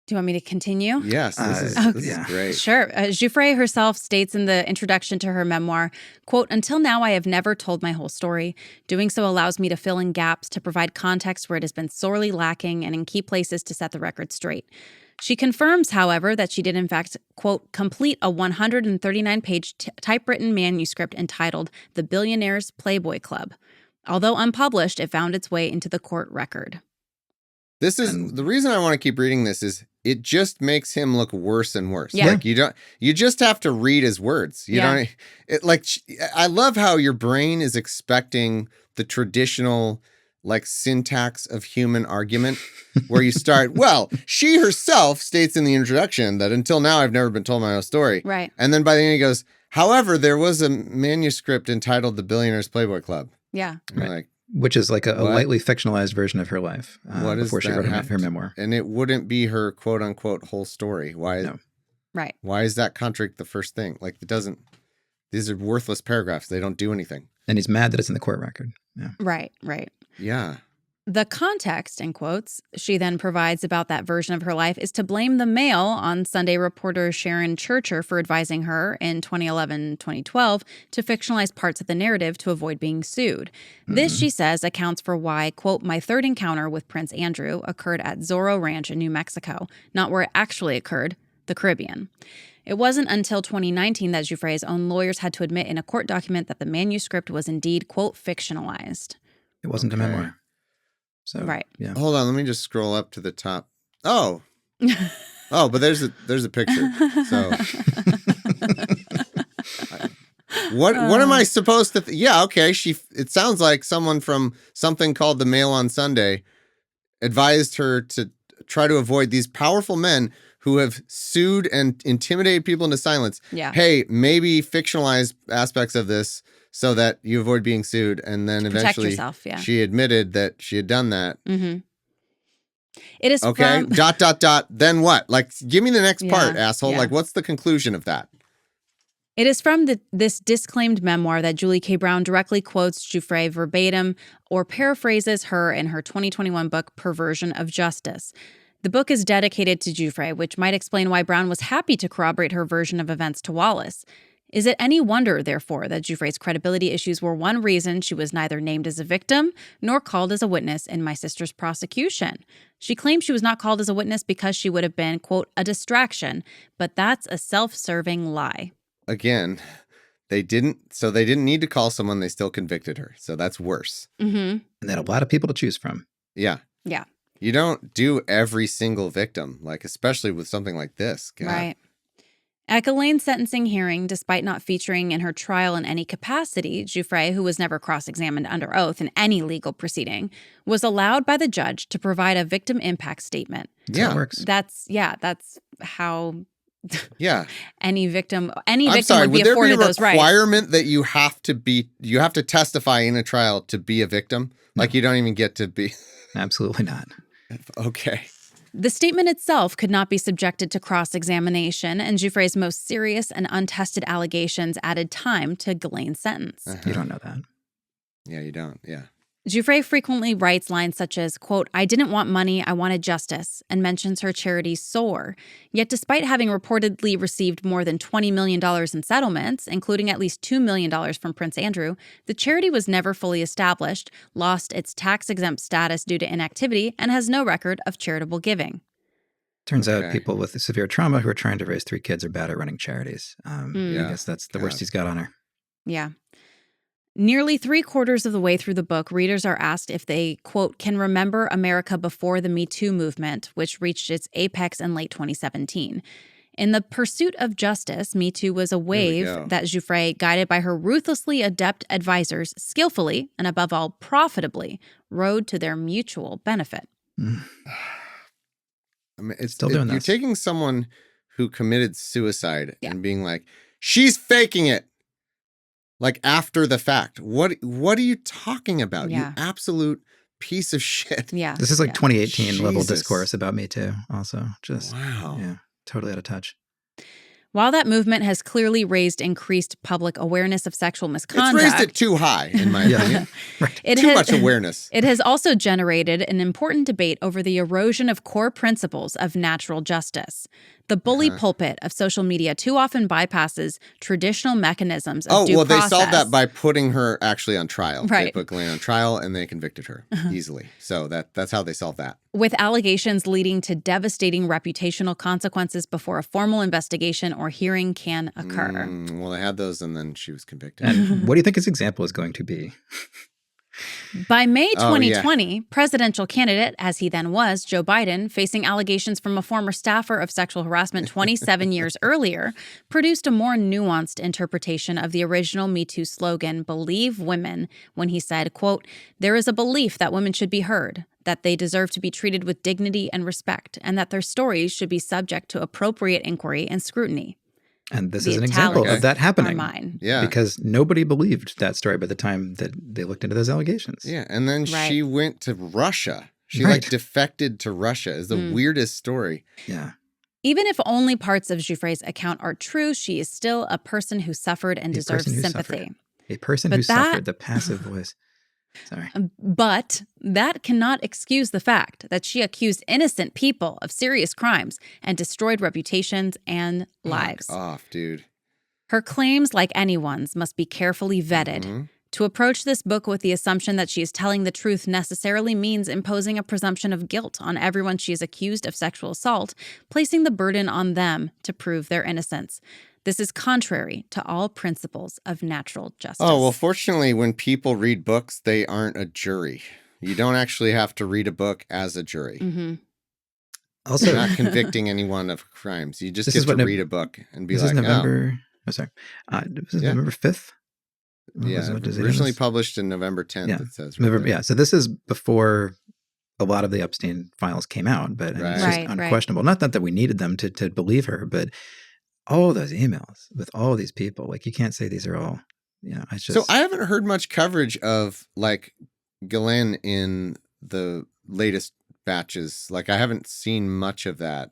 C: Do you want me to continue?
A: Yes, this is great.
C: Sure. Giuffre herself states in the introduction to her memoir, quote, until now I have never told my whole story. Doing so allows me to fill in gaps, to provide context where it has been sorely lacking, and in key places to set the record straight. She confirms, however, that she did in fact, quote, complete a 139-page typewritten manuscript entitled The Billionaire's Playboy Club. Although unpublished, it found its way into the court record.
A: This is the reason I want to keep reading this is it just makes him look worse and worse.
C: Yeah.
A: Like you just have to read his words. I love how your brain is expecting the traditional like syntax of human argument where you start, well, she herself states in the introduction that until now I've never been told my own story.
C: Right.
A: And then by the end he goes, however, there was a manuscript entitled The Billionaire's Playboy Club.
C: Yeah.
A: Right. Like,
B: which is like a lightly fictionalized version of her life before she wrote her memoir.
A: And it wouldn't be her quote unquote whole story. Why?
C: No. Right.
A: Why does that contradict the first thing? Like it doesn't, these are worthless paragraphs. They don't do anything.
B: And he's mad that it's in the court record. Yeah.
C: Right.
A: Yeah.
C: The context, in quotes, she then provides about that version of her life is to blame the Mail on Sunday reporter Sharon Churcher for advising her in 2011-2012 to fictionalize parts of the narrative to avoid being sued. This, she says, accounts for why, quote, my third encounter with Prince Andrew occurred at Zorro Ranch in New Mexico, not where it actually occurred, the Caribbean. It wasn't until 2019 that Giuffre's own lawyers had to admit in a court document that the manuscript was indeed, quote, fictionalized.
B: It wasn't a memoir. So,
C: right.
B: Yeah.
A: Hold on, let me just scroll up to the top. Oh, but there's a picture. So, what am I supposed to? Yeah, okay. It sounds like someone from something called the Mail on Sunday advised her to try to avoid these powerful men who have sued and intimidated people into silence.
C: Yeah.
A: Hey, maybe fictionalize aspects of this so that you avoid being sued. And then
C: Protect
A: eventually
C: yourself, yeah.
A: she admitted that she had done that.
C: Mm-hmm. It is
A: okay.
C: From...
A: Then what? Like, give me the next part,
C: Yeah,
A: asshole.
C: yeah.
A: Like, what's the conclusion of that?
C: It is from this disclaimed memoir that Julie K. Brown directly quotes Giuffre verbatim or paraphrases her in her 2021 book, Perversion of Justice. The book is dedicated to Giuffre, which might explain why Brown was happy to corroborate her version of events to Wallace. Is it any wonder, therefore, that Giuffre's credibility issues were one reason she was neither named as a victim nor called as a witness in my sister's prosecution? She claims she was not called as a witness because she would have been, quote, a distraction, but that's a self-serving lie.
A: Again, they didn't need to call someone. They still convicted her. So that's worse.
C: Mm-hmm.
B: And they had a lot of people to choose from.
A: Yeah.
C: Yeah.
A: You don't do every single victim, like especially with something like this. God.
C: Right. At Ghislaine's sentencing hearing, despite not featuring in her trial in any capacity, Giuffre, who was never cross-examined under oath in any legal proceeding, was allowed by the judge to provide a victim impact statement.
A: Yeah.
B: That works.
C: That's how
A: Yeah.
C: any victim would be
A: would there
C: afforded
A: be a
C: those rights.
A: requirement that you have to testify in a trial to be a victim? Like you don't even get to be.
B: Absolutely not.
A: Okay.
C: The statement itself could not be subjected to cross-examination, and Giuffre's most serious and untested allegations added time to Ghislaine's sentence.
B: You don't know that.
A: Yeah, you don't. Yeah.
C: Giuffre frequently writes lines such as, quote, I didn't want money, I wanted justice, and mentions her charity SOAR. Yet despite having reportedly received more than $20 million in settlements, including at least $2 million from Prince Andrew, the charity was never fully established, lost its tax-exempt status due to inactivity, and has no record of charitable giving.
B: Turns out people with severe trauma who are trying to raise 3 kids are bad at running charities. I guess that's the worst he's got on her.
C: Yeah. Nearly 3/4 of the way through the book, readers are asked if they, quote, can remember America before the Me Too movement, which reached its apex in late 2017. In the pursuit of justice, Me Too was a wave that Giuffre, guided by her ruthlessly adept advisors, skillfully, and above all, profitably, rode to their mutual benefit.
A: I mean,
B: doing
A: you're
B: this.
A: taking someone who committed suicide and being like, she's faking it. Like after the fact. What are you talking about?
C: Yeah.
A: You absolute piece of shit.
C: Yeah.
B: This is like 2018 level
A: Jesus.
B: discourse about Me Too also. Just,
A: wow.
B: Yeah, totally out of touch.
C: While that movement has clearly raised increased public awareness of sexual misconduct...
A: It's raised it too high, in my opinion.
C: Right.
A: Too much awareness.
C: It has also generated an important debate over the erosion of core principles of natural justice. The bully pulpit of social media too often bypasses traditional mechanisms of due process.
A: They solved that by putting her actually on trial.
C: Right.
A: They put Ghislaine on trial and they convicted her easily. So that's how they solved that.
C: With allegations leading to devastating reputational consequences before a formal investigation or hearing can occur.
A: Well, they had those and then she was convicted.
B: And what do you think his example is going to be?
C: By May 2020, presidential candidate, as he then was, Joe Biden, facing allegations from a former staffer of sexual harassment 27 years earlier, produced a more nuanced interpretation of the original Me Too slogan, Believe Women, when he said, quote, there is a belief that women should be heard, that they deserve to be treated with dignity and respect, and that their stories should be subject to appropriate inquiry and scrutiny.
B: And this is an example of that happening.
C: Mine.
A: Yeah.
B: Because nobody believed that story by the time that they looked into those allegations.
A: Yeah. And then she went to Russia. She like defected to Russia. Is the weirdest story.
B: Yeah.
C: Even if only parts of Giuffre's account are true, she is still a person who suffered and deserves sympathy.
B: A person who suffered, the passive voice. Sorry.
C: But that cannot excuse the fact that she accused innocent people of serious crimes and destroyed reputations and lives.
A: Fuck off, dude.
C: Her claims, like anyone's, must be carefully vetted. To approach this book with the assumption that she is telling the truth necessarily means imposing a presumption of guilt on everyone she is accused of sexual assault, placing the burden on them to prove their innocence. This is contrary to all principles of natural justice.
A: Oh, well, fortunately, when people read books, they aren't a jury. You don't actually have to read a book as a jury.
B: Also,
A: you're not convicting anyone of crimes. You just get to read a book and be like,
B: this is November, this is November 5th?
A: Originally published in November 10th, it says.
B: So this is before a lot of the Epstein files came out, but it's just unquestionable. Not that we needed them to believe her, but all those emails with all these people, like you can't say these are all it's just.
A: So I haven't heard much coverage of like Ghislaine in the latest batches. Like I haven't seen much of that.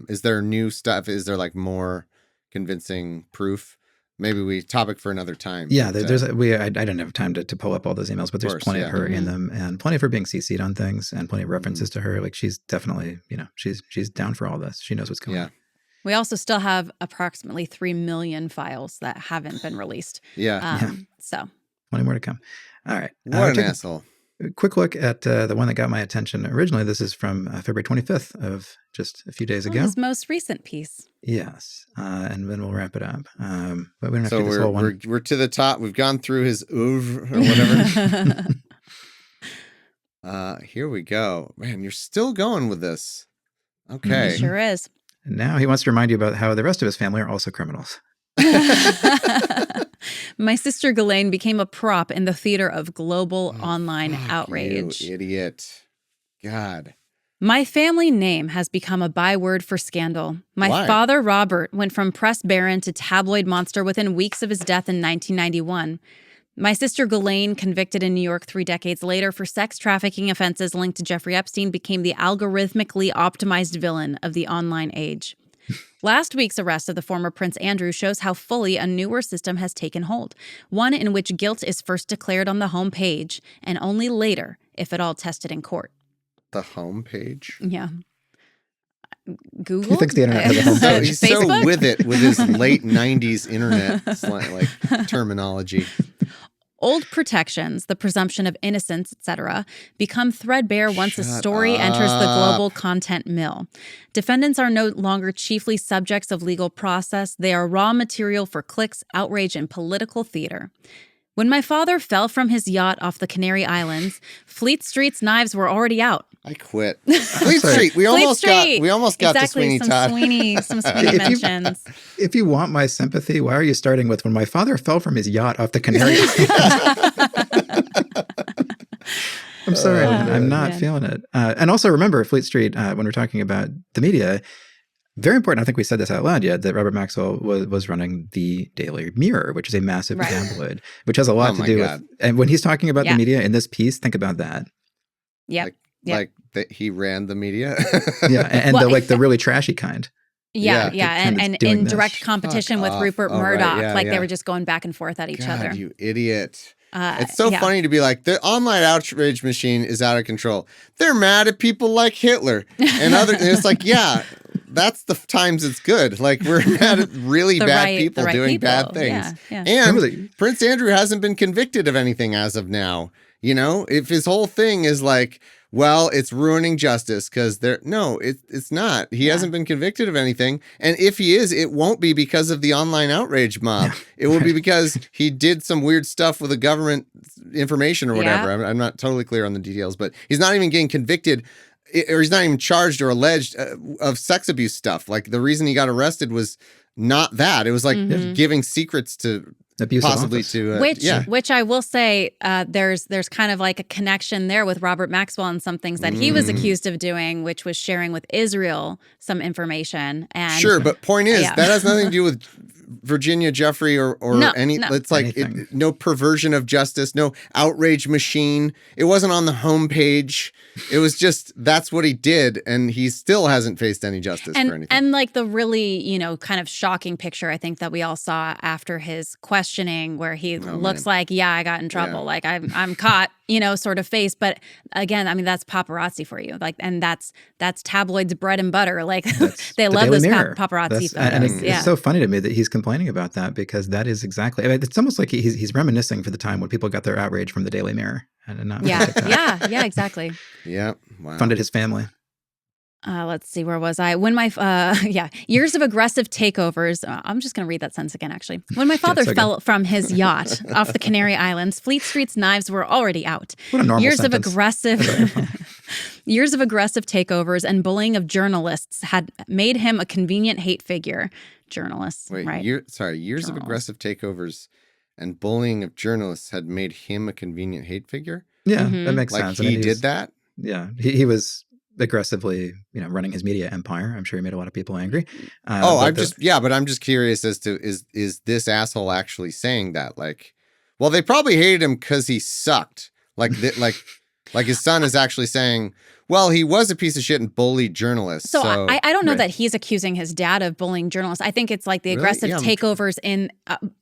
A: Is there new stuff? Is there like more convincing proof? Maybe we topic for another time.
B: Yeah, I didn't have time to pull up all those emails, but there's plenty of her in them, and plenty of her being CC'd on things, and plenty of references to her. Like she's definitely, she's down for all this. She knows what's going on.
C: We also still have approximately 3 million files that haven't been released. So
B: plenty more to come. All right.
A: What an asshole.
B: A quick look at the one that got my attention originally. This is from February 25th of just a few days ago.
C: His most recent piece.
B: Yes. And then we'll wrap it up. But we don't have to
A: do this whole one. We're to the top. We've gone through his oeuvre or whatever. Here we go. Man, you're still going with this. Okay.
C: He sure is.
B: And now he wants to remind you about how the rest of his family are also criminals.
C: My sister Ghislaine became a prop in the theater of global online outrage.
A: You idiot. God.
C: My family name has become a byword for scandal. My father, Robert, went from press baron to tabloid monster within weeks of his death in 1991. My sister Ghislaine, convicted in New York 3 decades later for sex trafficking offenses linked to Giuffre Epstein, became the algorithmically optimized villain of the online age. Last week's arrest of the former Prince Andrew shows how fully a newer system has taken hold, one in which guilt is first declared on the home page and only later, if at all, tested in court.
A: The home page?
C: Yeah. Google?
B: He thinks the internet has a home page.
A: He's so with it, with his late 90s internet like terminology.
C: Old protections, the presumption of innocence, etc., become threadbare once a story enters the global content mill. Defendants are no longer chiefly subjects of legal process. They are raw material for clicks, outrage, and political theater. When my father fell from his yacht off the Canary Islands, Fleet Street's knives were already out.
A: I quit. Fleet Street. We almost got to Sweeney Todd.
C: Some Sweeney mentions.
B: If you want my sympathy, why are you starting with when my father fell from his yacht off the Canary Islands? I'm sorry, I'm not feeling it. And also remember, Fleet Street, when we're talking about the media, very important, I think we said this out loud yet, that Robert Maxwell was running the Daily Mirror, which is a massive tabloid, which has a lot to do with, and when he's talking about the media in this piece, think about that.
C: Yep.
A: Like that he ran the media.
B: And the really trashy kind.
C: And in direct competition with Rupert Murdoch, they were just going back and forth at each other.
A: You idiot. It's so funny to be like, the online outrage machine is out of control. They're mad at people like Hitler and it's like, that's the times it's good. Like we're mad at really bad people doing bad things. And Prince Andrew hasn't been convicted of anything as of now. You know, if his whole thing is like, well, it's ruining justice because it's not. He hasn't been convicted of anything. And if he is, it won't be because of the online outrage mob. It will be because he did some weird stuff with the government information or whatever. I'm not totally clear on the details, but he's not even getting convicted or he's not even charged or alleged of sex abuse stuff. Like the reason he got arrested was not that. It was like giving secrets to possibly to
C: which I will say there's kind of like a connection there with Robert Maxwell and some things that he was accused of doing, which was sharing with Israel some information. And
A: sure, but point is that has nothing to do with Virginia Giuffre or it's like no perversion of justice, no outrage machine. It wasn't on the homepage. It was just that's what he did, and he still hasn't faced any justice for anything.
C: And like the really, kind of shocking picture I think that we all saw after his questioning, where he looks like, I got in trouble, like I'm caught, sort of face. But again, I mean that's paparazzi for you, like, and that's tabloids' bread and butter. Like they love those paparazzi photos.
B: And it's so funny to me that he's complaining about that because that is exactly. I mean, it's almost like he's reminiscing for the time when people got their outrage from the Daily Mirror. And not
C: exactly.
A: Yeah. Wow.
B: Funded his family.
C: Let's see, where was I? When my, years of aggressive takeovers. I'm just going to read that sentence again, actually. When my father fell from his yacht off the Canary Islands, Fleet Street's knives were already out.
B: What a normal
C: years
B: sentence.
C: Years of aggressive takeovers and bullying of journalists had made him a convenient hate figure. Journalists, right?
A: Years of aggressive takeovers and bullying of journalists had made him a convenient hate figure?
B: Yeah, that makes sense.
A: He did that?
B: Yeah, he was aggressively, running his media empire. I'm sure he made a lot of people angry.
A: But I'm just curious as to, is this asshole actually saying that? Like, Well, they probably hated him because he sucked. Like his son is actually saying, well, he was a piece of shit and bullied journalists.
C: So I don't know that he's accusing his dad of bullying journalists. I think it's like the aggressive takeovers in.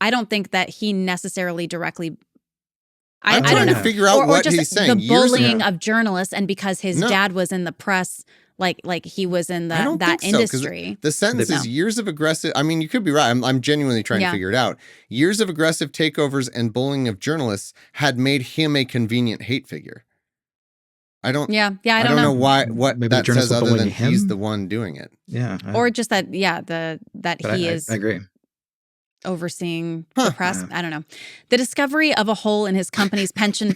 C: I don't think that he necessarily directly.
A: I'm trying to figure out what he's saying.
C: The bullying of journalists, and because his dad was in the press, like he was in that industry.
A: The sentence is years of aggressive. I mean, you could be right. I'm genuinely trying to figure it out. Years of aggressive takeovers and bullying of journalists had made him a convenient hate figure. I don't.
C: I don't
A: know why. What
B: Maybe
A: that says other than
B: him?
A: he's the one doing it.
B: Yeah.
C: Or just that. Yeah. That he is.
B: I agree.
C: Overseeing the press. I don't know. The discovery of a hole in his company's pension.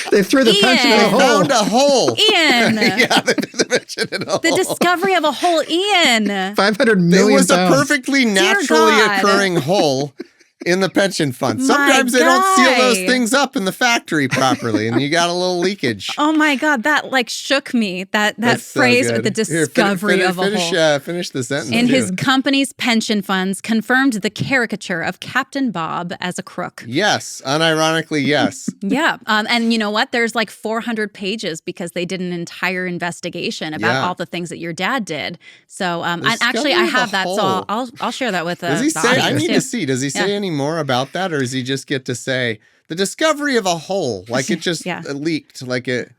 B: They threw the pension in a hole.
A: They found a hole.
C: Ian.
A: Yeah, they threw the pension in a hole.
C: The discovery of a hole, Ian.
B: 500 million
A: It was
B: pounds.
A: a perfectly naturally occurring hole in the pension fund. Sometimes they don't seal those things up in the factory properly, and you got a little leakage.
C: Oh my God, that like shook me. That phrase,
A: so
C: the discovery of a hole.
A: Finish the sentence.
C: In his company's pension funds, confirmed the caricature of Captain Bob as a crook.
A: Yes, unironically, yes.
C: Yeah, and you know what? There's like 400 pages because they did an entire investigation about all the things that your dad did. So, and actually, I have that, so I'll share that with
A: Does he
C: the
A: say?
C: audience
A: I need
C: too.
A: to see. Does he say any more about that, or does he just get to say the discovery of a hole, like it just leaked, like it,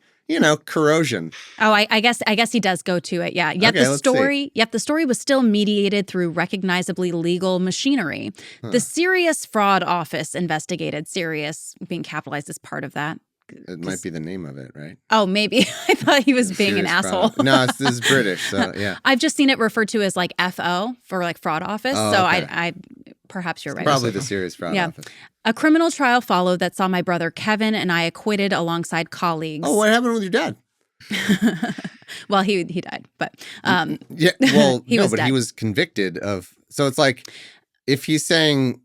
A: corrosion?
C: Oh, I guess he does go to it. Yeah. Yet the story was still mediated through recognizably legal machinery. The Serious Fraud Office investigated. Serious being capitalized as part of that.
A: It might be the name of it, right?
C: Oh, maybe. I thought he was being an asshole.
A: No, this is British, so yeah.
C: I've just seen it referred to as like FO for like fraud office.
A: Oh,
C: so
A: okay.
C: I perhaps you're right.
A: Probably the Serious Fraud Office.
C: A criminal trial followed that saw my brother Kevin and I acquitted alongside colleagues.
A: Oh, what happened with your dad?
C: Well, he died, but
A: yeah. Well,
C: he was dead.
A: He was convicted of. So it's like if he's saying.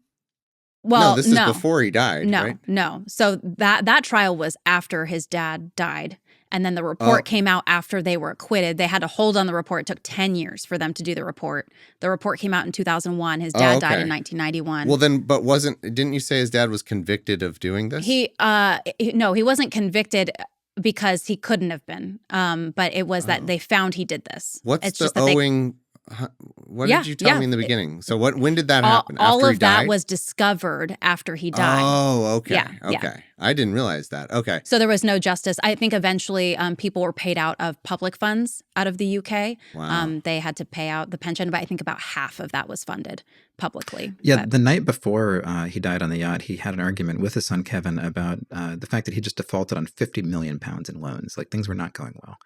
C: Well,
A: no, this is before he died, right?
C: No. So that trial was after his dad died. And then the report came out after they were acquitted. They had to hold on the report. It took 10 years for them to do the report. The report came out in 2001. His dad died in 1991.
A: Well, then, but didn't you say his dad was convicted of doing this?
C: No, he wasn't convicted because he couldn't have been. But it was that they found he did this.
A: What's the owing? What did you tell me in the beginning? So when did that happen?
C: All of that was discovered after he died.
A: Oh, okay.
C: Yeah,
A: okay. I didn't realize that. Okay.
C: So there was no justice. I think eventually people were paid out of public funds out of the UK.
A: Wow.
C: They had to pay out the pension, but I think about half of that was funded publicly.
B: Yeah, the night before he died on the yacht, he had an argument with his son Kevin about the fact that he just defaulted on 50 million pounds in loans. Like things were not going well.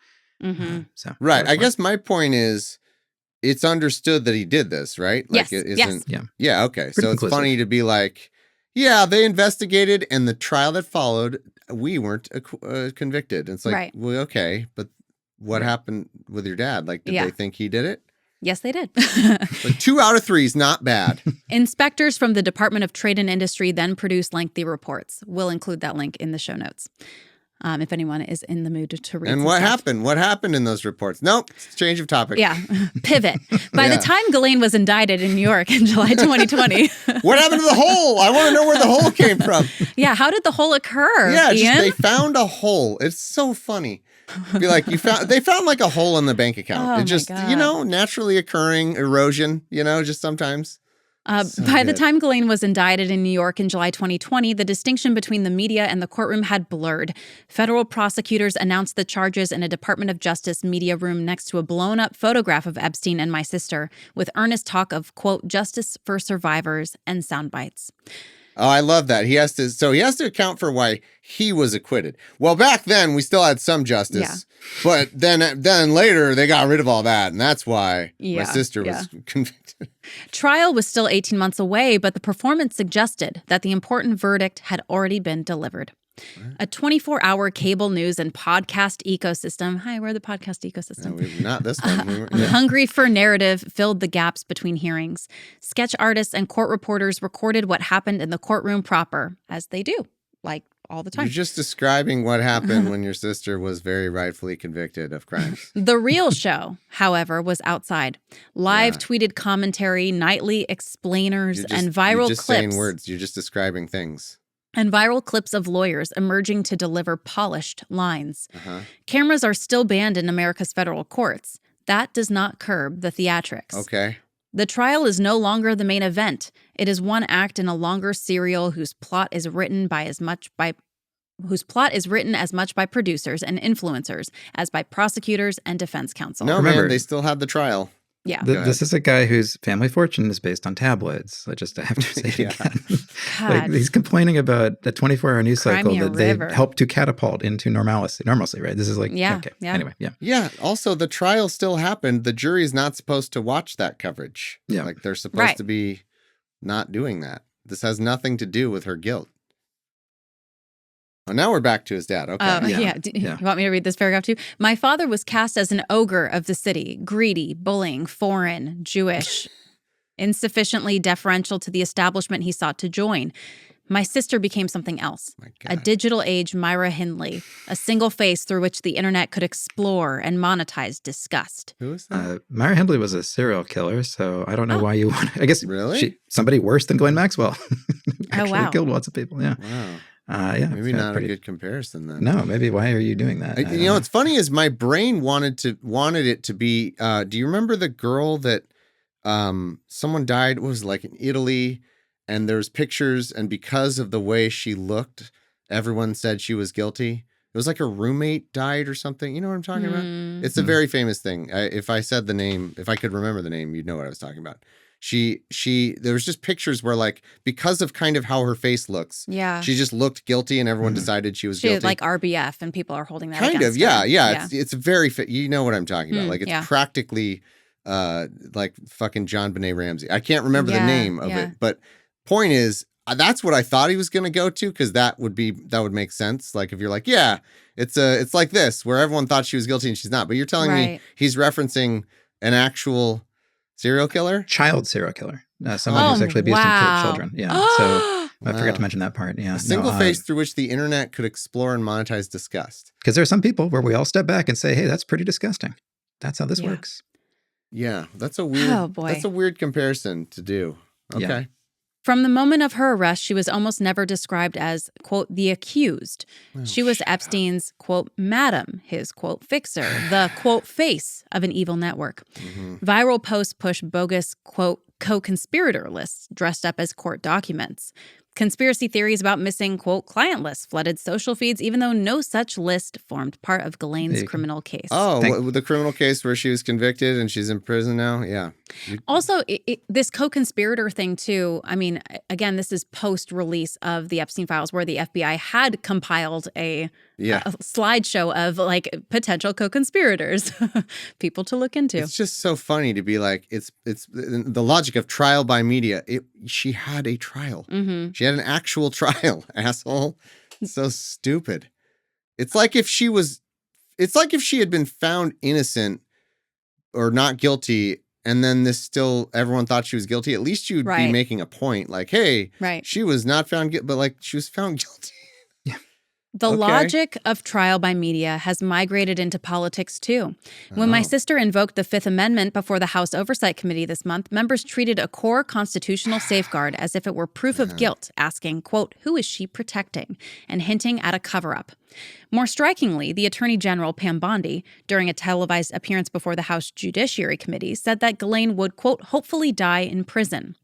C: Mm-hmm.
A: Right. I guess my point is, it's understood that he did this, right? Like
C: yes.
A: it isn't.
C: Yes.
A: Yeah. Okay.
B: Pretty
A: so
B: conclusive.
A: It's funny to be like, yeah, they investigated, and the trial that followed, we weren't convicted. It's like,
C: right.
A: Well, okay, but what happened with your dad? Like, did they think he did it?
C: Yes, they did.
A: Like 2 out of 3 is not bad.
C: Inspectors from the Department of Trade and Industry then produced lengthy reports. We'll include that link in the show notes. If anyone is in the mood to read.
A: And what happened? What happened in those reports? Nope. Change of topic.
C: Yeah. Pivot. By the time Ghislaine was indicted in New York in July 2020.
A: What happened to the hole? I want to know where the hole came from.
C: Yeah. How did the hole occur?
A: Yeah.
C: Ian?
A: They found a hole. It's so funny. Be like, they found like a hole in the bank account.
C: Oh,
A: it just, naturally occurring erosion, just sometimes.
C: By the time Ghislaine was indicted in New York in July 2020, the distinction between the media and the courtroom had blurred. Federal prosecutors announced the charges in a Department of Justice media room next to a blown-up photograph of Epstein and my sister, with earnest talk of, quote, justice for survivors and sound bites.
A: Oh, I love that. He has to account for why he was acquitted. Well, back then we still had some justice, but then later they got rid of all that, and that's why my sister was convicted.
C: Trial was still 18 months away, but the performance suggested that the important verdict had already been delivered. A 24-hour cable news and podcast ecosystem. Hi, we're the podcast ecosystem.
A: No, not this one.
C: Hungry for narrative filled the gaps between hearings. Sketch artists and court reporters recorded what happened in the courtroom proper, as they do, like all the time.
A: You're just describing what happened when your sister was very rightfully convicted of crimes.
C: The real show, however, was outside. Live tweeted commentary, nightly explainers, and viral
A: you're just
C: clips.
A: saying words. You're just describing things.
C: And viral clips of lawyers emerging to deliver polished lines. Cameras are still banned in America's federal courts. That does not curb the theatrics.
A: Okay.
C: The trial is no longer the main event. It is one act in a longer serial whose plot is written as much by producers and influencers as by prosecutors and defense counsel.
A: No,
B: Remember,
A: man, they still had the trial.
C: Yeah.
B: This is a guy whose family fortune is based on tabloids. I just have to say it again. Like, he's complaining about the 24-hour news cycle that they helped to catapult into normalcy, right? This is like, anyway, yeah.
A: Yeah, also the trial still happened. The jury is not supposed to watch that coverage.
B: Yeah.
A: Like they're supposed to be not doing that. This has nothing to do with her guilt. Oh, now we're back to his dad. Okay.
C: You want me to read this paragraph too? My father was cast as an ogre of the city, greedy, bullying, foreign, Jewish, insufficiently deferential to the establishment he sought to join. My sister became something else, a digital age Myra Hindley, a single face through which the internet could explore and monetize disgust.
A: Who is that?
B: Myra Hindley was a serial killer, so I don't know why you want. I guess somebody worse than Ghislaine Maxwell. Actually killed lots of people. Yeah.
A: Wow.
B: Maybe
A: not a good comparison then.
B: No, maybe. Why are you doing that?
A: You know, what's funny is my brain wanted it to be. Do you remember the girl that someone died? Was like in Italy, and there's pictures, and because of the way she looked, everyone said she was guilty. It was like her roommate died or something. You know what I'm talking about? It's a very famous thing. If I said the name, if I could remember the name, you'd know what I was talking about. There was just pictures where, like, because of kind of how her face looks, she just looked guilty, and everyone decided she was guilty.
C: She had like RBF, and people are holding that
A: kind
C: against
A: of, yeah,
C: her.
A: yeah. It's very, you know what I'm talking about. Like, it's practically like fucking John Benet Ramsey. I can't remember the name of it, but point is, that's what I thought he was going to go to, because that would make sense. Like, if you're like, it's like this, where everyone thought she was guilty and she's not, but you're telling me he's referencing an actual serial killer?
B: Child serial killer. Someone who's actually abused and killed children. Yeah. So I forgot to mention that part. Yeah.
A: A single face through which the internet could explore and monetize disgust.
B: Because there are some people where we all step back and say, hey, that's pretty disgusting. That's how this works.
A: Yeah. That's a weird comparison to do. Okay.
B: Yeah.
C: From the moment of her arrest, she was almost never described as, quote, the accused. She was Epstein's, quote, madam, his, quote, fixer, the, quote, face of an evil network. Viral posts push bogus, quote, co-conspirator lists dressed up as court documents. Conspiracy theories about missing, quote, client lists flooded social feeds, even though no such list formed part of Ghislaine's criminal case.
A: Oh, the criminal case where she was convicted and she's in prison now? Yeah.
C: Also, this co-conspirator thing, too, I mean, again, this is post-release of the Epstein files, where the FBI had compiled a slideshow of, like, potential co-conspirators, people to look into.
A: It's just so funny to be like, it's the logic of trial by media. She had a trial. She had an actual trial, asshole. It's so stupid. It's like if she had been found innocent or not guilty, and then everyone thought she was guilty. At least you'd be making a point, like, hey, she was not found guilty, but like she was found guilty.
C: The logic of trial by media has migrated into politics, too. When my sister invoked the Fifth Amendment before the House Oversight Committee this month, members treated a core constitutional safeguard as if it were proof of guilt, asking, quote, who is she protecting? And hinting at a cover-up. More strikingly, the Attorney General, Pam Bondi, during a televised appearance before the House Judiciary Committee, said that Ghislaine would, quote, hopefully die in prison.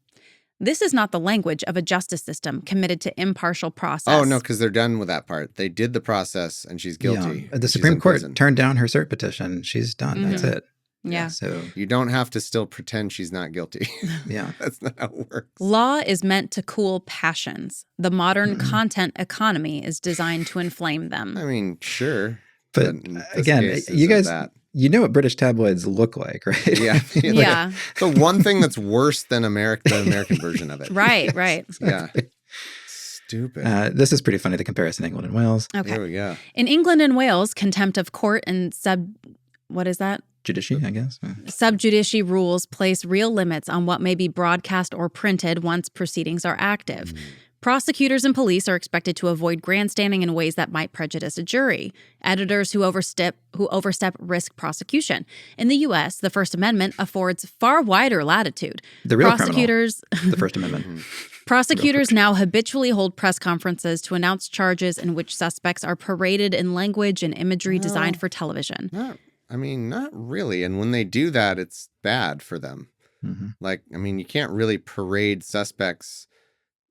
C: This is not the language of a justice system committed to impartial process.
A: Oh, no, because they're done with that part. They did the process and she's guilty.
B: Yeah. The Supreme Court turned down her cert petition. She's done. That's it.
C: Yeah.
B: So
A: you don't have to still pretend she's not guilty.
B: Yeah.
A: That's not how it works.
C: Law is meant to cool passions. The modern content economy is designed to inflame them.
A: I mean, sure.
B: But again, you guys... You know what British tabloids look like, right?
A: Yeah.
C: Yeah.
A: The one thing that's worse than the American version of it.
C: Right.
A: Yeah. Stupid.
B: This is pretty funny, the comparison England and Wales.
C: Okay.
A: There we go.
C: In England and Wales, contempt of court and what is that?
B: Judici, I guess.
C: Subjudici rules place real limits on what may be broadcast or printed once proceedings are active. Prosecutors and police are expected to avoid grandstanding in ways that might prejudice a jury. Editors who overstep risk prosecution. In the U.S., the First Amendment affords far wider latitude.
B: The real
C: prosecutors,
B: criminal, the First Amendment.
C: Prosecutors now habitually hold press conferences to announce charges in which suspects are paraded in language and imagery designed for television.
A: Not really. And when they do that, it's bad for them. Mm-hmm. You can't really parade suspects.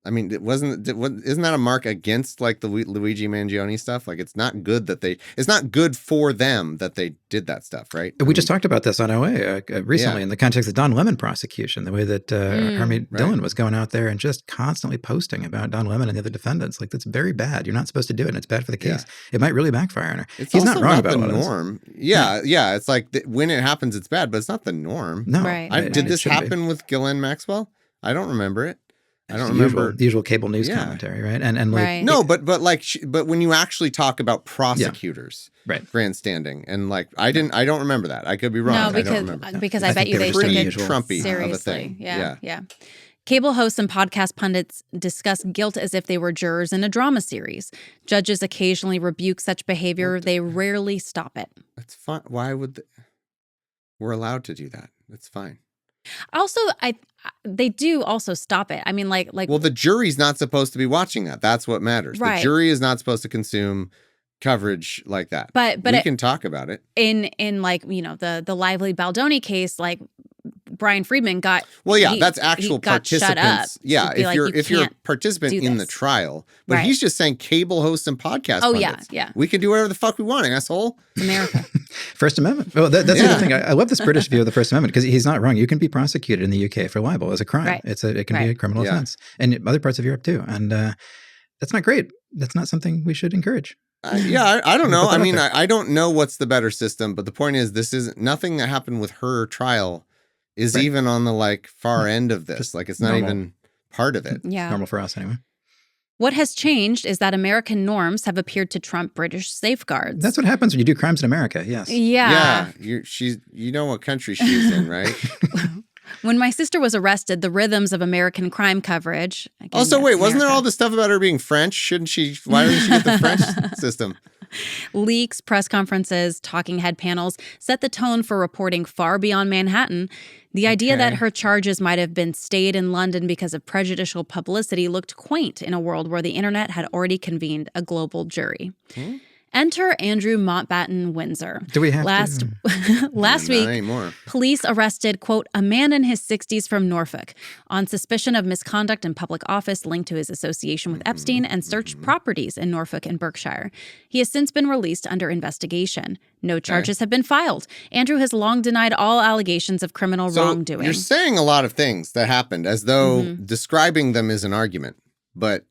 A: Isn't that a mark against like the Luigi Mangione stuff? Like, it's not good it's not good for them that they did that stuff, right?
B: We just talked about this on OA recently in the context of Don Lemon prosecution, the way that Harmeet Dillon was going out there and just constantly posting about Don Lemon and the other defendants. Like, that's very bad. You're not supposed to do it, and it's bad for the case. It might really backfire on her. He's not wrong about
A: the norm. Yeah. It's like when it happens, it's bad, but it's not the norm.
B: No.
C: Right.
A: Did this happen with Ghislaine Maxwell? I don't remember it. I don't remember
B: the usual cable news commentary, right? And like
C: right.
A: No, but when you actually talk about prosecutors, grandstanding, and like I don't remember that. I could be wrong.
C: No,
A: I don't remember.
C: Because I bet you they took it
A: Trumpy
C: seriously.
A: Of a thing.
C: Yeah. Cable hosts and podcast pundits discuss guilt as if they were jurors in a drama series. Judges occasionally rebuke such behavior. They rarely stop it.
A: That's fine. Why would we're allowed to do that? That's fine.
C: Also, they do also stop it.
A: Well, the jury's not supposed to be watching that. That's what matters.
C: Right.
A: The jury is not supposed to consume coverage like that.
C: But
A: we can talk about it.
C: In the Lively Baldoni case, like Brian Friedman got
A: that's actual participants. Yeah, if you're a participant in the trial, but he's just saying cable hosts and podcast pundits.
C: Yeah.
A: We can do whatever the fuck we want, asshole.
C: It's America.
B: First Amendment. Well, that's the other thing. I love this British view of the First Amendment because he's not wrong. You can be prosecuted in the UK for libel as a crime.
C: Right.
B: It can be a criminal offense, and other parts of Europe too. And that's not great. That's not something we should encourage.
A: I don't know. I don't know what's the better system, but the point is, this is nothing that happened with her trial is even on the far end of this. Just it's not even part of it.
C: Yeah.
B: Normal for us anyway.
C: What has changed is that American norms have appeared to trump British safeguards.
B: That's what happens when you do crimes in America. Yes.
C: Yeah.
A: Yeah. You know what country she's in, right?
C: When my sister was arrested, the rhythms of American crime coverage.
A: Also, wait, wasn't there all this stuff about her being French? Why didn't she get the French system?
C: Leaks, press conferences, talking head panels set the tone for reporting far beyond Manhattan. The idea that her charges might have been stayed in London because of prejudicial publicity looked quaint in a world where the internet had already convened a global jury. Enter Andrew Mountbatten Windsor.
B: Do we have
C: last week, police arrested, quote, a man in his 60s from Norfolk on suspicion of misconduct in public office linked to his association with Epstein and searched properties in Norfolk and Berkshire. He has since been released under investigation. No charges have been filed. Andrew has long denied all allegations of criminal wrongdoing.
A: You're saying a lot of things that happened as though describing them is an argument, but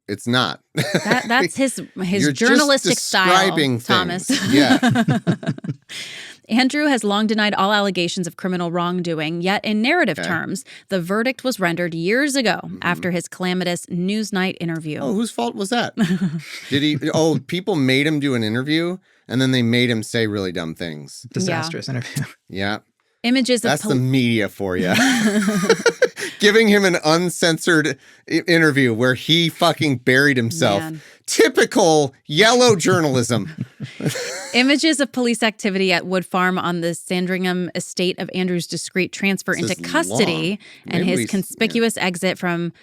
A: it's not.
C: That's his
A: You're
C: journalistic
A: just
C: style,
A: things.
C: Thomas.
A: Yeah.
C: Andrew has long denied all allegations of criminal wrongdoing, yet in narrative terms, the verdict was rendered years ago after his calamitous Newsnight interview.
A: Oh, whose fault was that? Did he? Oh, people made him do an interview, and then they made him say really dumb things.
B: Disastrous interview.
A: Yeah.
C: Images of
A: That's the media for you. Giving him an uncensored interview where he fucking buried himself.
C: Man.
A: Typical yellow journalism.
C: Images of police activity at Wood Farm on the Sandringham estate of Andrew's discreet transfer into custody and his conspicuous exit from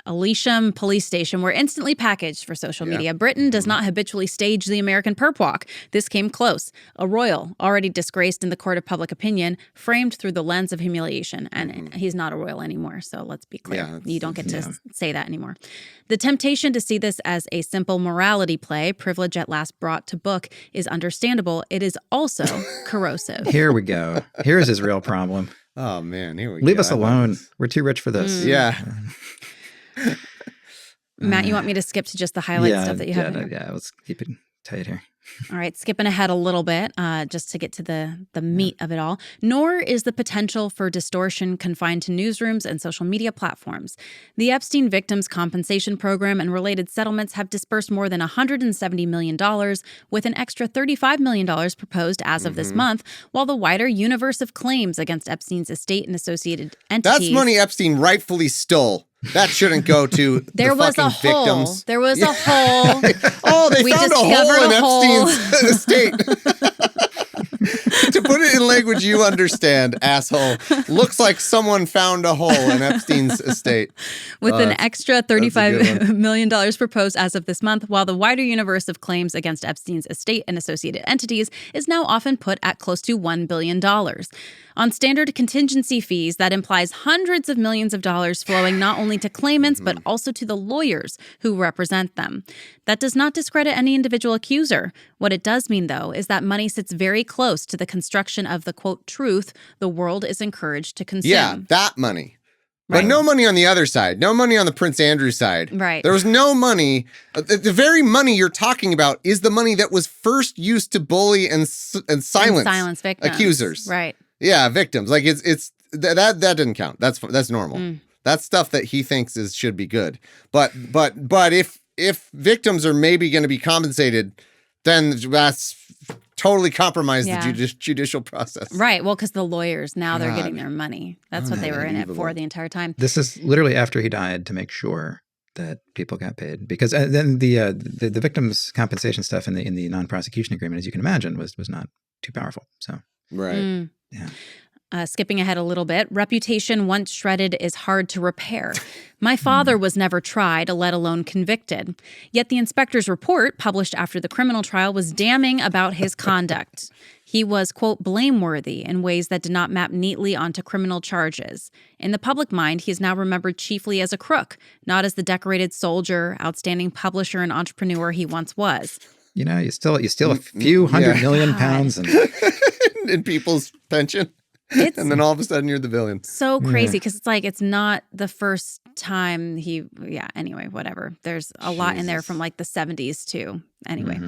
C: Elisham Police Station were instantly packaged for social media. Britain does not habitually stage the American perp walk. This came close. A royal, already disgraced in the court of public opinion, framed through the lens of humiliation. And he's not a royal anymore, so let's be clear. You don't get to say that anymore. The temptation to see this as a simple morality play, privilege at last brought to book, is understandable. It is also corrosive.
B: Here we go. Here's his real problem.
A: Oh, man. Here we go.
B: Leave us alone. We're too rich for this.
A: Yeah.
C: Matt, you want me to skip to just the highlight stuff that you have?
B: Yeah, let's keep it tight here.
C: All right, skipping ahead a little bit, just to get to the meat of it all. Nor is the potential for distortion confined to newsrooms and social media platforms. The Epstein Victims Compensation Program and related settlements have dispersed more than $170 million, with an extra $35 million proposed as of this month, while the wider universe of claims against Epstein's estate and associated entities...
A: That's money Epstein rightfully stole. That shouldn't go to
C: There
A: the
C: was a
A: fucking
C: hole.
A: victims.
C: There was a hole.
A: Oh, they
C: We
A: found a
C: discovered
A: hole in
C: a hole.
A: Epstein's estate. To put it in language you understand, asshole, looks like someone found a hole in Epstein's estate.
C: With an extra
A: that's a good
C: $35 million proposed as of this month, while the wider universe of claims against Epstein's estate and associated entities is now often put at close to $1 billion. On standard contingency fees, that implies hundreds of millions of dollars flowing not only to claimants, but also to the lawyers who represent them. That does not discredit any individual accuser. What it does mean, though, is that money sits very close to the construction of the, quote, truth the world is encouraged to consume.
A: Yeah, that money.
C: Right.
A: But no money on the other side. No money on the Prince Andrew side.
C: Right.
A: There was no money. The very money you're talking about is the money that was first used to bully and silence
C: victims.
A: Accusers.
C: Right.
A: Yeah, victims. Like that didn't count. That's normal. That's stuff that he thinks should be good. But if victims are maybe going to be compensated, then that's totally compromised the judicial process.
C: Right. Well, because the lawyers, now they're getting their money. That's what they were in it for the entire time.
B: This is literally after he died to make sure that people got paid, because then the victims' compensation stuff in the non-prosecution agreement, as you can imagine, was not too powerful. So
A: right.
B: Yeah.
C: Skipping ahead a little bit, reputation once shredded is hard to repair. My father was never tried, let alone convicted. Yet the inspector's report, published after the criminal trial, was damning about his conduct. He was, quote, blameworthy in ways that did not map neatly onto criminal charges. In the public mind, he is now remembered chiefly as a crook, not as the decorated soldier, outstanding publisher, and entrepreneur he once was.
B: You know, you steal a few hundred million pounds and
A: in people's pension. And then all of a sudden you're the villain.
C: So crazy, because it's not the first time anyway, whatever. There's a lot in there from like the 70s too. Anyway,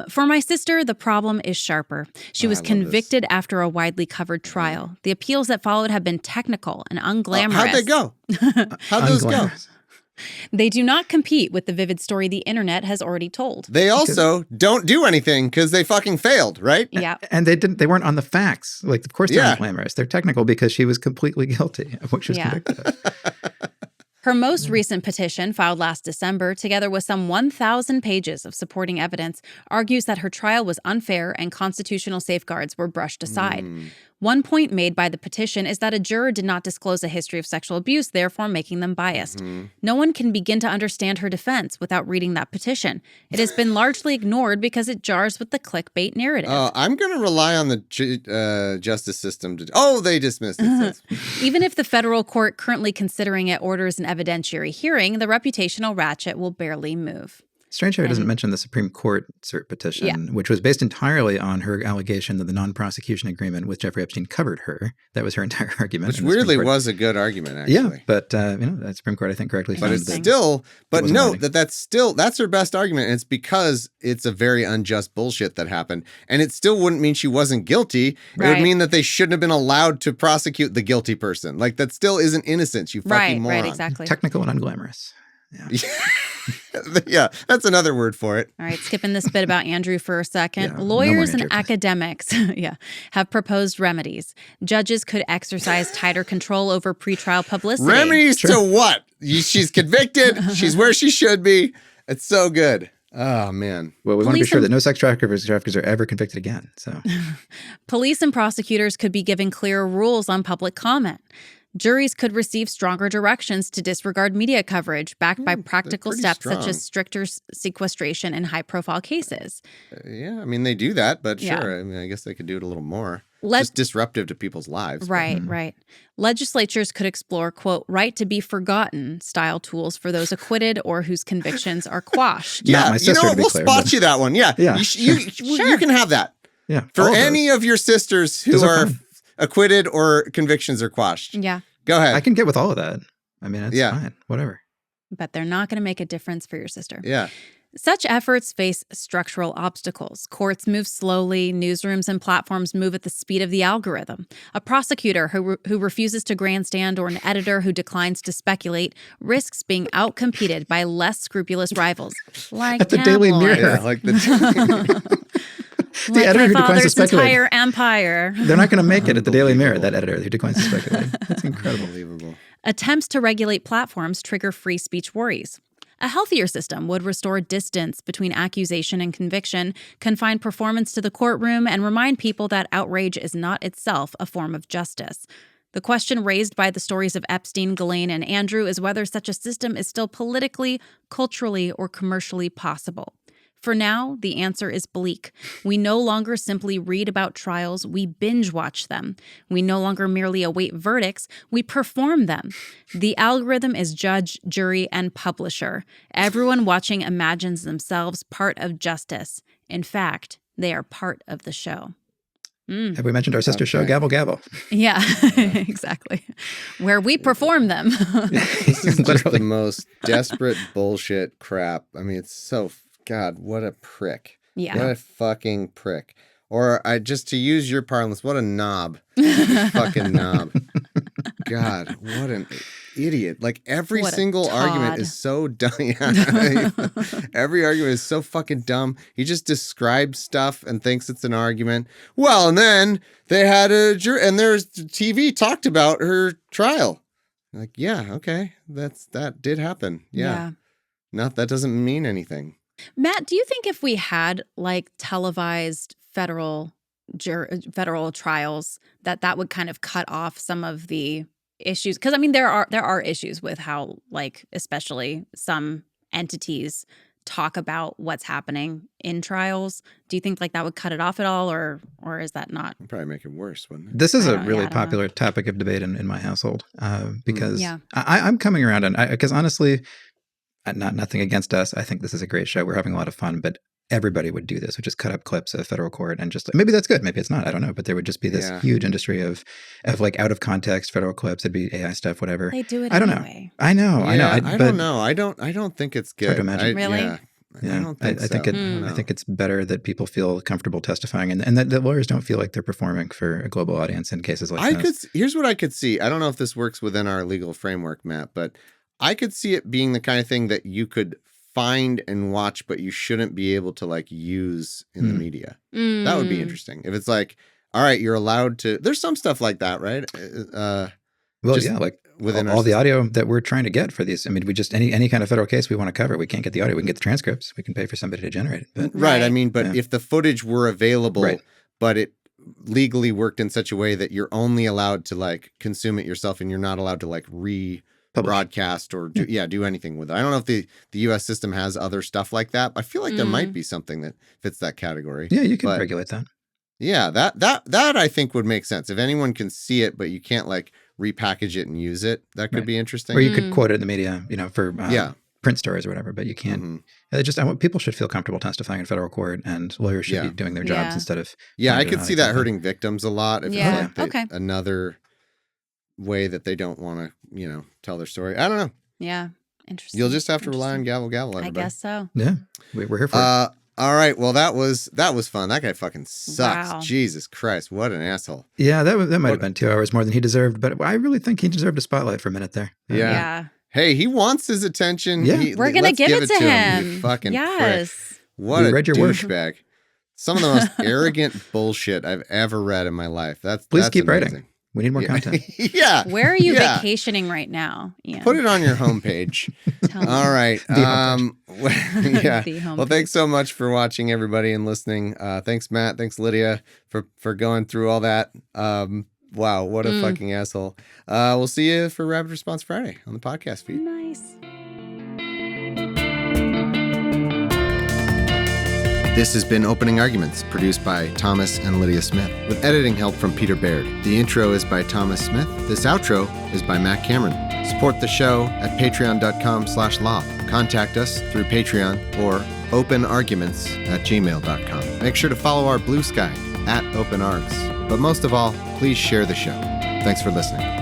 C: for my sister, the problem is sharper. She was convicted after a widely covered trial. The appeals that followed have been technical and unglamorous.
A: How'd they go? How'd those go?
C: They do not compete with the vivid story the internet has already told.
A: They also don't do anything because they fucking failed, right?
C: Yeah.
B: And they weren't on the facts. Like, of course they're not glamorous. They're technical because she was completely guilty of what she was convicted of.
C: Her most recent petition, filed last December, together with some 1,000 pages of supporting evidence, argues that her trial was unfair and constitutional safeguards were brushed aside. One point made by the petition is that a juror did not disclose a history of sexual abuse, therefore making them biased. No one can begin to understand her defense without reading that petition. It has been largely ignored because it jars with the clickbait narrative.
A: I'm going to rely on the justice system they dismissed it.
C: Even if the federal court currently considering it orders an evidentiary hearing, the reputational ratchet will barely move.
B: Strange how he doesn't mention the Supreme Court cert petition, which was based entirely on her allegation that the non-prosecution agreement with Giuffre Epstein covered her. That was her entire argument.
A: Which weirdly was a good argument, actually.
B: Yeah, but the Supreme Court, I think, correctly found
A: it's that's her best argument. And it's because it's a very unjust bullshit that happened. And it still wouldn't mean she wasn't guilty. It would mean that they shouldn't have been allowed to prosecute the guilty person. Like, that still isn't innocence, you fucking moron.
C: Right, exactly.
B: Technical and unglamorous.
A: Yeah, that's another word for it.
C: All right, skipping this bit about Andrew for a second. Lawyers and academics have proposed remedies. Judges could exercise tighter control over pretrial publicity.
A: Remedies to what? She's convicted. She's where she should be. It's so good. Oh, man.
B: Well, we want to be sure that no sex traffickers are ever convicted again. So,
C: police and prosecutors could be given clearer rules on public comment. Juries could receive stronger directions to disregard media coverage backed by practical steps such as stricter sequestration in high-profile cases.
A: I mean, they do that, but sure. I mean, I guess they could do it a little more. Just disruptive to people's lives.
C: Right. Legislatures could explore, quote, right to be forgotten style tools for those acquitted or whose convictions are quashed.
A: Yeah, we'll spot you that one. Yeah. You can have that.
B: Yeah.
A: For any of your sisters who are acquitted or convictions are quashed.
C: Yeah.
A: Go ahead.
B: I can get with all of that. I mean, it's fine. Whatever.
C: But they're not going to make a difference for your sister.
A: Yeah.
C: Such efforts face structural obstacles. Courts move slowly. Newsrooms and platforms move at the speed of the algorithm. A prosecutor who refuses to grandstand or an editor who declines to speculate risks being outcompeted by less scrupulous rivals. Like
B: at the Daily Mirror.
A: Yeah, like the
B: the editor who declines to speculate.
C: Entire empire.
B: They're not going to make it at the Daily Mirror, that editor who declines to speculate. That's incredible.
A: Unbelievable.
C: Attempts to regulate platforms trigger free speech worries. A healthier system would restore distance between accusation and conviction, confine performance to the courtroom, and remind people that outrage is not itself a form of justice. The question raised by the stories of Epstein, Ghislaine, and Andrew is whether such a system is still politically, culturally, or commercially possible. For now, the answer is bleak. We no longer simply read about trials, we binge watch them. We no longer merely await verdicts, we perform them. The algorithm is judge, jury, and publisher. Everyone watching imagines themselves part of justice. In fact, they are part of the show.
B: Have we mentioned our sister show, Gavel Gavel?
C: Yeah, exactly. Where we perform them.
A: This is just the most desperate bullshit crap. I mean, it's so... God, what a prick.
C: Yeah.
A: What a fucking prick. Or just to use your parlance, what a knob. Fucking knob. God, what an idiot. Like every single argument is so dumb. Every argument is so fucking dumb. He just describes stuff and thinks it's an argument. Well, and then they had a jury, and there's TV talked about her trial. Like, yeah, okay. That did happen. Yeah. That doesn't mean anything.
C: Matt, do you think if we had like televised federal trials that would kind of cut off some of the issues? Because I mean, there are issues with how, like, especially some entities talk about what's happening in trials. Do you think like that would cut it off at all, or is that not?
A: It'd probably make it worse, wouldn't it?
B: This is a really popular topic of debate in my household because I'm coming around, and because honestly, nothing against us. I think this is a great show. We're having a lot of fun, but everybody would do this, which is cut up clips of federal court and just maybe that's good, maybe it's not. I don't know, but there would just be this huge industry of like out of context federal clips. It'd be AI stuff, whatever.
C: They do it.
B: I don't
C: anyway.
B: know. I know.
A: I don't know. I don't think it's good.
B: Hard to imagine.
C: Really?
A: I don't think so.
B: I think it's better that people feel comfortable testifying and that the lawyers don't feel like they're performing for a global audience in cases like this.
A: Here's what I could see. I don't know if this works within our legal framework, Matt, but I could see it being the kind of thing that you could find and watch, but you shouldn't be able to like use in the media. That would be interesting. If it's like, all right, you're allowed to, there's some stuff like that, right?
B: Like within all the audio that we're trying to get for these. I mean, we just, any kind of federal case we want to cover, we can't get the audio. We can get the transcripts. We can pay for somebody to generate it. But,
A: right. I mean, but if the footage were available, but it legally worked in such a way that you're only allowed to like consume it yourself and you're not allowed to like broadcast or do anything with it. I don't know if the U.S. system has other stuff like that. I feel like there might be something that fits that category.
B: Yeah, you can regulate that.
A: Yeah, that I think would make sense. If anyone can see it, but you can't like repackage it and use it, that could be interesting.
B: Or you could quote it in the media, for print stories or whatever, but you can't. People should feel comfortable testifying in federal court, and lawyers should be doing their jobs instead of.
A: Yeah, I could see that hurting victims a lot. If it's like another way that they don't want to, tell their story. I don't know.
C: Yeah. Interesting.
A: You'll just have to rely on Gavel Gavel, everybody.
C: I guess so.
B: Yeah. We're here for it.
A: All right. Well, that was fun. That guy fucking sucks. Wow. Jesus Christ. What an asshole.
B: Yeah, that might have been 2 hours more than he deserved, but I really think he deserved a spotlight for a minute there.
A: Yeah. Hey, he wants his attention.
B: Yeah.
C: We're going to give it to him.
A: You fucking
C: yes.
A: prick. What a douchebag. Some of the most arrogant bullshit I've ever read in my life.
B: Please keep
A: amazing.
B: Writing. We need more content.
A: Yeah.
C: Where are you vacationing right now, Ian?
A: Put it on your homepage. All right. Well, thanks so much for watching, everybody, and listening. Thanks, Matt. Thanks, Lydia, for going through all that. Wow, what a fucking asshole. We'll see you for Rapid Response Friday on the podcast feed.
C: Nice.
A: This has been Opening Arguments, produced by Thomas and Lydia Smith, with editing help from Peter Baird. The intro is by Thomas Smith. This outro is by Matt Cameron. Support the show at patreon.com/law. Contact us through Patreon or openarguments@gmail.com. Make sure to follow our Blue Sky @openargs. But most of all, please share the show. Thanks for listening.